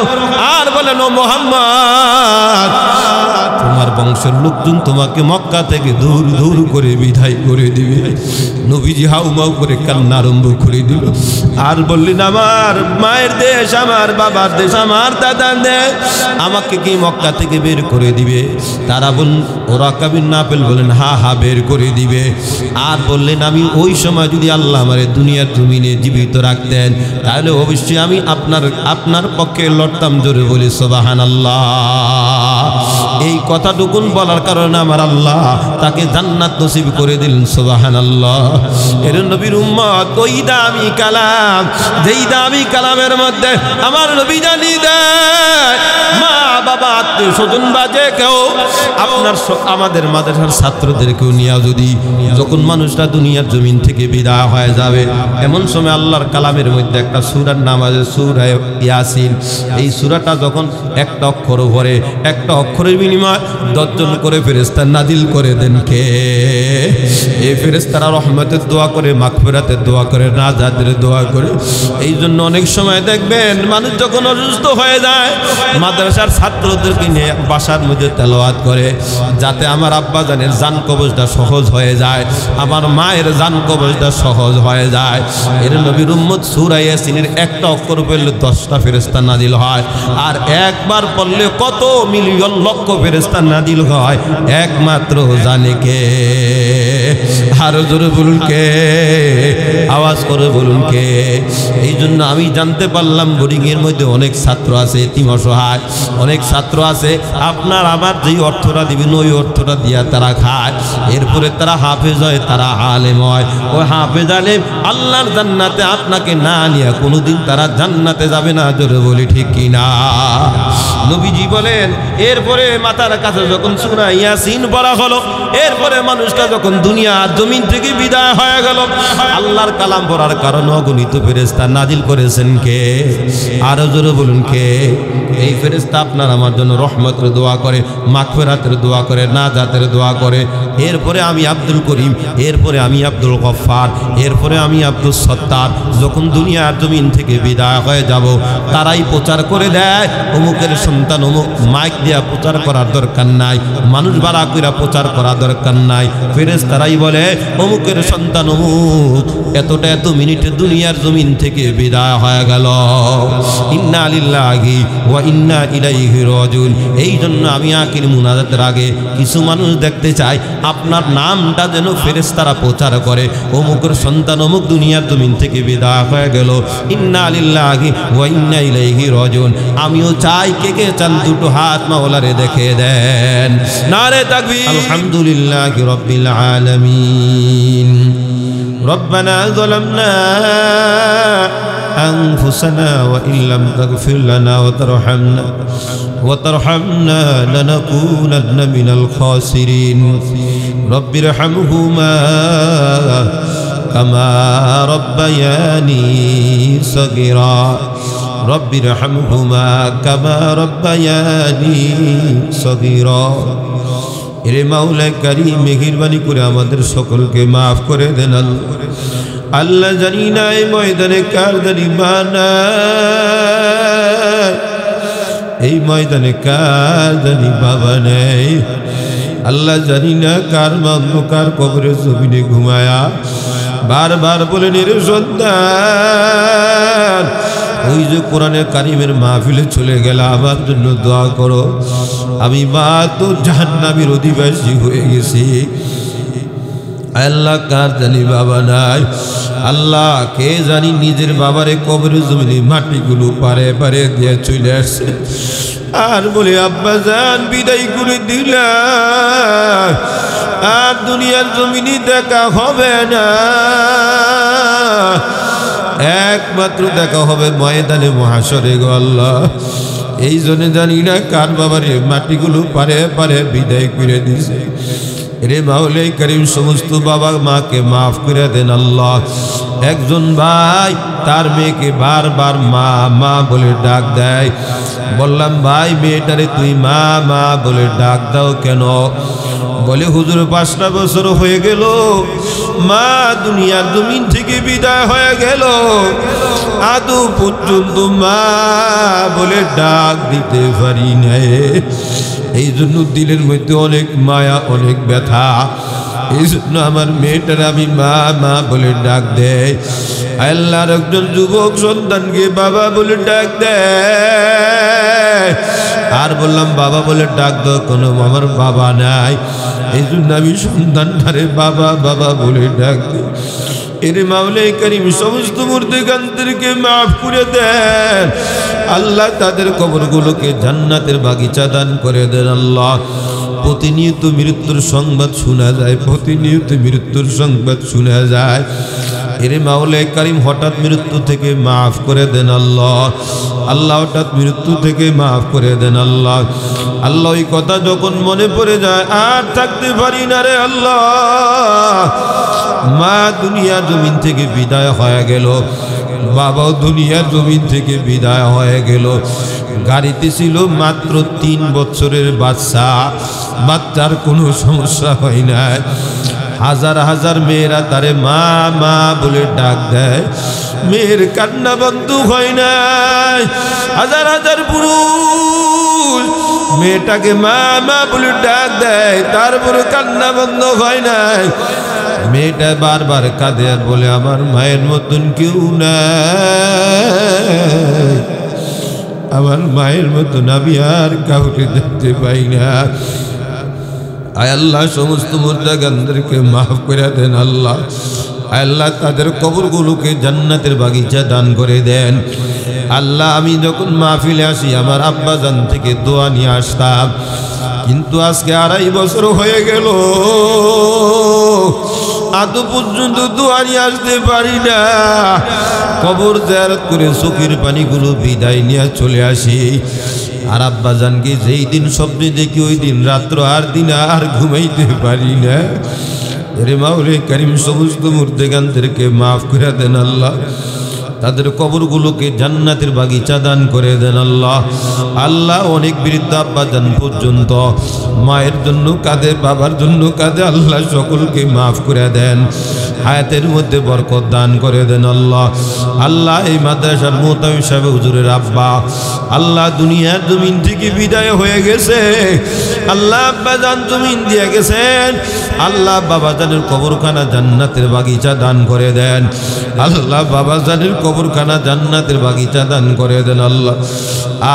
আর বলেন, ও মুহাম্মদ, তোমার বংশের লোকজন তোমাকে মক্কা থেকে দূর দূর করে বিদায় করে দিবে। নবীজি হাউমাউ করে কান্না আরম্ভ করে দিল। আর বললেন, আমার মায়ের দেশ, আমার বাবার দেশ, আমার দাদার দেশ, আমাকে কি মক্কা থেকে বের করে দিবে? তারা বললেন, ওরাকা বিন নফল বলেন, হা হা বের করে দিবে। আর বললেন, আমি ওই সময় যদি আল্লাহ আমার দুনিয়ার জমিনে জীবিত রাখতেন, তাহলে অবশ্যই আমি আপনার পক্ষে লড়তাম। জোরে বলি সুবহানাল্লাহ। এই কথাটুকুন বলার কারণে আমার আল্লাহ তাকে জান্নাত নসিব করে দিলেন। সুবহানাল্লাহ। এর নবীর উম্মত, ওই দামি কালাম, যেই দামি কালামের মধ্যে আমার নবী জানিয়ে দেয়, মা বাবা আত্মীয় স্বজন বা যে কেউ আপনার আমাদের মাদ্রাসার ছাত্রদেরকেও নিয়ে যদি যখন মানুষটা দুনিয়ার জমিন থেকে বিদায় হয়ে যাবে, এমন সময় আল্লাহর কালামের মধ্যে একটা সূরার নাম আছে সূরা ইয়াসিন। এই সূরাটা যখন একটা অক্ষর ভরে, একটা অক্ষরের বিনিময়ে 10 জন করে ফেরেশতা নাজিল করে দেন। কে? এই ফেরেশতারা রহমতের দোয়া করে, মাগফিরাতের দোয়া করে, নাজাতের দোয়া করে। এই জন্য অনেক সময় দেখবেন মানুষ যখন অসুস্থ হয়ে যায়, মাদ্রাসার ছাত্রদেরকে নিয়ে বাসার মধ্যে তেলাওয়াত করে, যাতে আমার আব্বা জানের জান কবজটা সহজ হয়ে যায়, আমার মায়ের জান কবজটা সহজ হয়ে যায়। এর নবীর উম্মত সূরা ইয়াসিনের একটা অক্ষর পড়লে 10টা ফেরেশতা নাজিল হয়, আর একবার পড়লে কত মিলিয়ন লক্ষ ফেরেশতা নাজিল হয় একমাত্র জানে কে। আরো জোরে বলুন কে, আওয়াজ করে বলুন কে। এই জন্য আমি জানতে পারলাম বোর্ডিং এর মধ্যে অনেক ছাত্র আছে এতিম অসহায়, অনেক ছাত্র আছে আপনার আমার যেই অর্থটা দিবেন ওই অর্থটা দিয়া তারা খায়, এরপরে তারা হাফেজ হয়, তারা আলেম হয়। ওই হাফেজ আলেম আল্লাহর জান্নাতে আপনাকে না নিয়ে কোনোদিন তারা জান্নাতে যাবে না। জোরে বলি ঠিক কিনা? নবীজি বলেন, এরপরে মাথার কাছে যখন সূরা ইয়াসিন পড়া হলো, এরপরে মানুষটা যখন দুনিয়ার জমিন থেকে বিদায় হয়ে গেল, আল্লাহর কালাম পড়ার কারণে অগণিত ফেরেশতা নাজিল করেছেন কে? আরো জোরে বলুন কে? এই ফেরেশতা আপনার আমার জন্য রহমতের দোয়া করে, মাগফিরাতের দোয়া করে, নাজাতের দোয়া করে। এরপরে আমি আব্দুল করিম, এরপরে আমি আব্দুল গফফার, এরপরে আমি আব্দুল সত্তার যখন দুনিয়ার জমিন থেকে বিদায় হয়ে যাব, তারাই প্রচার করে দেয়, অমুকের সন্তান অমুক। মাইক দিয়া প্রচার করার দরকার নাই, মানুষ বাড়া কইরা প্রচার করার দরকার নাই। ফেরেশতারাই বলে, অমুকের সন্তান অমুক এতটা এত মিনিটে দুনিয়ার জমিন থেকে বিদায় হয়ে গেল। ইন্না লিল্লাহি ওয়া ইন্না ইলাইহি রাজিউন। এই জন্য আমি আখির মুনাজাতের আগে কিছু মানুষ দেখতে চাই আপনার নামটা যেন ফেরেশতারা প্রচার করে, অমুকের সন্তান অমুক দুনিয়ার জমিন থেকে বিদায় হয়ে গেল। ইন্না লিল্লাহি ওয়া ইন্না ইলাইহি রাজিউন। আমিও চাই, কে কে চান দুটো হাত মাওলারে দেখে দেন। নারে তাকবীর। আলহামদুলিল্লাহি রাব্বিল আলামিন। রব্বানা যালামনা أنفسنا وإن لم تغفر لنا وترحمنا لنكونن من الخاسرين رب ارحمهما كما ربياني صغيرا رب ارحمهما كما ربياني صغيرا এরে মাওলা কারীম মেহেরবানি করে আমাদের সকলকে maaf করে দেন আল্লাহ জানি না এই ময়দানে কার জানি বানায় এই ময়দানে কার জানি বাবা নেই আল্লাহ জানি না কার কার কবরের জমিনে ঘুমায়া বারবার বলে নিরে সন্তান ওই যে কোরআনের কারিমের মাহফিলে চলে গেলা আমার জন্য দোয়া করো আমি মা তো জাহান্নামের অধিবাসী হয়ে গেছি আল্লাহ কার জানি বাবা নাই আল্লাহ কে জানি নিজের বাবারে কবরের জমিনে মাটিগুলো পারে পারে দিয়ে চলে আসছে আর বলে আব্বা জান বিদায় করে দিলা আর দুনিয়ার জমিনে দেখা হবে না একমাত্র দেখা হবে ময়দানে মহাশরে গো আল্লাহ এই জন্য জানি না কার বাবারে মাটিগুলো পারে পারে বিদায় করে দিছে রে মাওলাই করিম সমস্ত বাবা মাকে মাফ করে দেন আল্লাহ একজন ভাই তার মেয়েকে বারবার মা মা বলে ডাক দেয় বললাম ভাই মেয়েটারে তুই মা মা বলে ডাক দাও কেন বলে হুজুর 5টা বছর হয়ে গেল মা দুনিয়ার জমিন থেকে বিদায় হয়ে গেল আদৌ পর্যন্ত মা বলে ডাক দিতে পারি না এই জন্য দিলের মধ্যে অনেক মায়া অনেক ব্যথা এই জন্য আমার মেয়েটার আমি মা মা বলে ডাক দেয় আল্লাহর একজন যুবক সন্তানকে বাবা বলে ডাক দেয় আর বললাম বাবা বলে ডাক দাও কোনো আমার বাবা নাই এই জন্য আমি সন্তানটারে বাবা বাবা বলে ডাক দিই এরে মাওলাই করিম সমস্ত মুর্দেগানদেরকে মাফ করে দেন আল্লাহ তাদের কবরগুলোকে জান্নাতের বাগিচা দান করে দেন আল্লাহ প্রতিনিয়ত মৃত্যুর সংবাদ শোনা যায় প্রতিনিয়ত মৃত্যুর সংবাদ শোনা যায় এরে মাওলাই করিম হঠাৎ মৃত্যু থেকে মাফ করে দেন আল্লাহ আল্লাহ হঠাৎ মৃত্যু থেকে মাফ করে দেন আল্লাহ আল্লাহ ওই কথা যখন মনে পড়ে যায় আর থাকতে পারি না রে আল্লাহ মা দুনিয়া জমিন থেকে বিদায় হয়ে গেল বাবাও দুনিয়ার জমিন থেকে বিদায় হয়ে গেল গাড়িতে ছিল মাত্র 3 বছরের বাচ্চা বাচ্চার কোনো সমস্যা হয় না হাজার হাজার মেয়েরা তারে মা মা বলে ডাক দেয় মেয়ের কান্না বন্ধ হয় না হাজার হাজার পুরুষ মেয়েটাকে মা মা বলে ডাক দেয় তারপর কান্না বন্ধ হয় না মেয়েটা বারবার কাঁদে আর বলে আমার মায়ের মতন কেউ নাই আমার মায়ের মতন আমি আর কাউকে দেখতে পাই না আয় আল্লাহ সমস্ত মুর্দাগানদেরকে মাফ করে দেন আল্লাহ আয় আল্লাহ তাদের কবরগুলোকে জান্নাতের বাগিচা দান করে দেন আল্লাহ আমি যখন মাহফিলে আসি আমার আব্বা জান থেকে দোয়া নিয়ে আসতাম কিন্তু আজকে 2.5 বছর হয়ে গেল আদৌ পর্যন্ত দোয়া নিয়ে আসতে পারি না কবর জিয়ারত করে চোখের পানিগুলো বিদায় নিয়ে চলে আসি আর আব্বা জানকে যেই দিন স্বপ্নে দেখি ওই দিন রাত্র আর দিন আর ঘুমাইতে পারি না রে মাওলাই করিম সমস্ত মুর্দেগানদেরকে মাফ করে দেন আল্লাহ তাদের কবরগুলোকে জান্নাতের বাগিচা দান করে দেন আল্লাহ আল্লাহ অনেক বৃদ্ধ আব্বা জান পর্যন্ত মায়ের জন্য কাঁদে বাবার জন্য কাঁদে আল্লাহ সকলকে মাফ করে দেন হায়াতের মধ্যে বরকত দান করে দেন আল্লাহ আল্লাহ এই মাদ্রাসার মুহতামিম সাহেব হুজুরের আব্বা আল্লাহ দুনিয়ার জমিন থেকে বিদায় হয়ে গেছে আল্লাহ আব্বা জান জমিন দিয়ে গেছেন আল্লাহ বাবা জানের কবরখানা জান্নাতের বাগিচা দান করে দেন আল্লাহ বাবা জানের কবরখানা জান্নাতের বাগিচা দান করে দেন আল্লাহ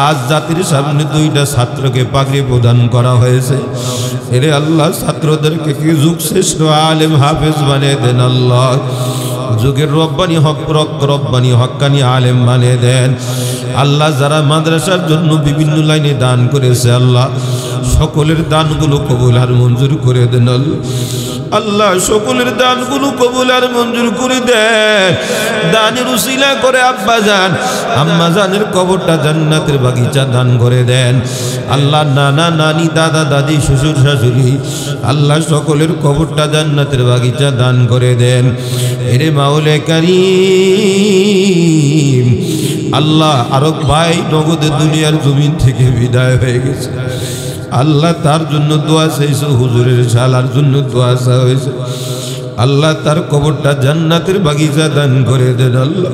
আজ জাতির সামনে 2টা ছাত্রকে পাগড়ি প্রদান করা হয়েছে এরে আল্লাহ ছাত্রদেরকে কি যুগ শ্রেষ্ঠ আলেম হাফেজ বানিয়ে দেন আল্লাহ যুগের রব্বানি হক রব্বানি হক্কানি আলেম বানিয়ে দেন আল্লাহ যারা মাদ্রাসার জন্য বিভিন্ন লাইনে দান করেছে আল্লাহ সকলের দানগুলো কবুল আর মঞ্জুর করে দেন আল্লাহ সকলের দানগুলো কবুল আর মঞ্জুর করে দেন। দানের উসিলা করে আব্বা জান আম্মা জানের কবরটা জান্নাতের বাগিচা দান করে দেন। আল্লাহ নানা নানি দাদা দাদি শ্বশুর শাশুড়ি আল্লাহ সকলের কবরটা জান্নাতের বাগিচা দান করে দেন। এরে মাওলা কারীম আল্লাহ আরব ভাই নগদে দুনিয়ার জমিন থেকে বিদায় হয়ে গেছে। আল্লাহ তার জন্য দোয়া চাইছে, হুজুরের শালার জন্য দোয়া হয়েছে। আল্লাহ তার কবরটা জান্নাতের বাগিচা দান করে দেন। আল্লাহ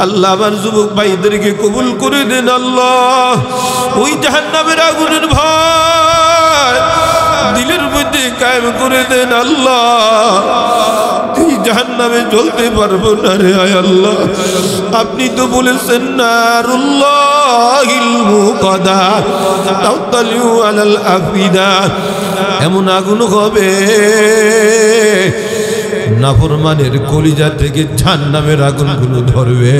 আল্লাহ আমার যুবক ভাইদেরকে কবুল করে দেন। আল্লাহ ওই জাহান্নামের আগুনের ভয় দিলের মধ্যে কায়েম করে দেন। আল্লাহ এই জাহান্নামে জ্বলতে পারবো না রে আল্লাহ। আপনি তো বলেছেন নারুল্লাহিল মুকাদা তাওতালিউ আলাল আফিদা, এমন আগুন হবে নাফরমানের কলিজা থেকে জাহান্নামের আগুনগুলো ধরবে।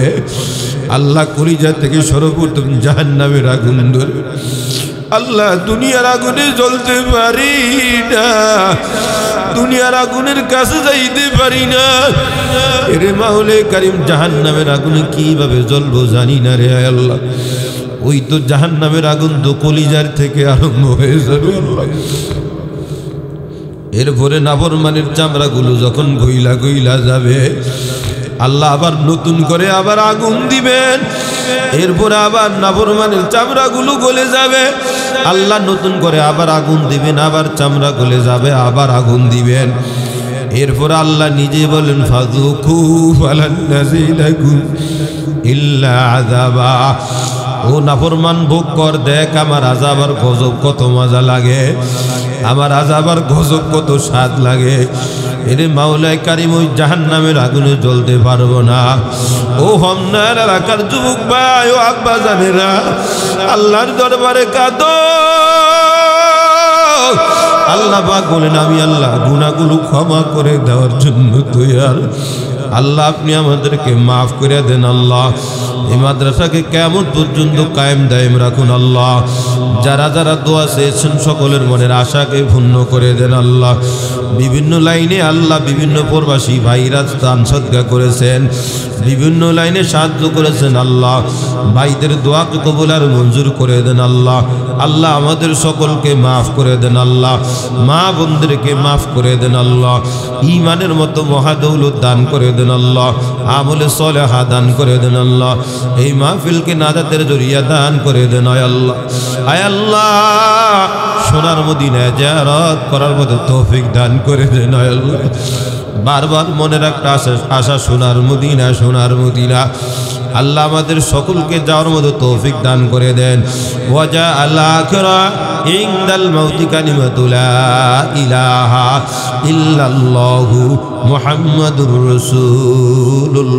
আল্লাহ কলিজা থেকে সর্বপ্রথম জাহান্নামের আগুন ধরবে। আল্লাহ দুনিয়ার আগুনে জ্বলতে পারি না, দুনিয়ার আগুনের কাছে যাইতে পারি না। এরে মাওলা কারীম জাহান্নামের আগুনে কিভাবে জ্বলবো জানি না রে আল্লাহ। ওই তো জাহান্নামের আগুন তো কলিজার থেকে আরম্ভ হয়ে যাবে আল্লাহ। এরপরে নাফরমানের চামড়াগুলো যখন গইলা গইলা যাবে আল্লাহ আবার নতুন করে আবার আগুন দিবেন। এরপরে আবার নাফরমানের চামড়াগুলো গলে যাবে, আল্লাহ নতুন করে আবার আগুন দিবেন, আবার চামড়া গলে যাবে, আবার আগুন দিবেন। এরপর আল্লাহ নিজে বলেন ফাযুকু ফালান নাযিদাকুম ইল্লা আযাবা। ও নাফরমান ভোগ কর, দেখ আমার আযাব আর গজব কত মজা লাগে, আমার আযাব আর গজব কত স্বাদ লাগে। এরে মাওলা কারীম ওই জাহান্নামের আগুনে জ্বলতে পারবো না। ও হোমনার এলাকার যুবক ভাই ও আব্বা জানেরা আল্লাহর দরবারে কাঁদো। আল্লাহ পাক বলেন আমি আল্লাহ গুনাহগুলো ক্ষমা করে দেওয়ার জন্য তৈয়ার। আল্লাহ আপনি আমাদেরকে মাফ করে দেন। আল্লাহ এই মাদ্রাসাকে কিয়ামত পর্যন্ত কায়েম দায়েম রাখুন। আল্লাহ যারা যারা দোয়া চেয়েছেন সকলের মনের আশাকে পূর্ণ করে দেন। আল্লাহ বিভিন্ন লাইনে আল্লাহ বিভিন্ন প্রবাসী ভাইরা দান সদকা করেছেন, বিভিন্ন লাইনে সাহায্য করেছেন। আল্লাহ ভাইদের দোয়াকে কবুল আর মঞ্জুর করে দেন। আল্লাহ আল্লাহ আমাদের সকলকে মাফ করে দেন। আল্লাহ মা বোনদেরকে মাফ করে দেন। আল্লাহ ঈমানের মতো মহাদৌলত দান করে দেন। আল্লাহ আমলে সলেহা দান করে দেন। আল্লাহ এই মাহফিলকে নাজাতের জরিয়া দান করে দেন। আয় আল্লাহ, আয় আল্লাহ সোনার মদিনায় জিয়ারত করার মতো তৌফিক দান করে দেন। আয় আল্লাহ বারবার মনের একটা আশা সোনার মদিনা, সোনার মদিনা। আল্লাহ আমাদের সকলকে যাওয়ার মতো তৌফিক দান করে দেন। ওয়াজা আল-আখিরা ইনদাল মাউতি কালিমাতু লা ইলাহা ইল্লাল্লাহু মুহাম্মাদুর রাসূলুল্লাহ।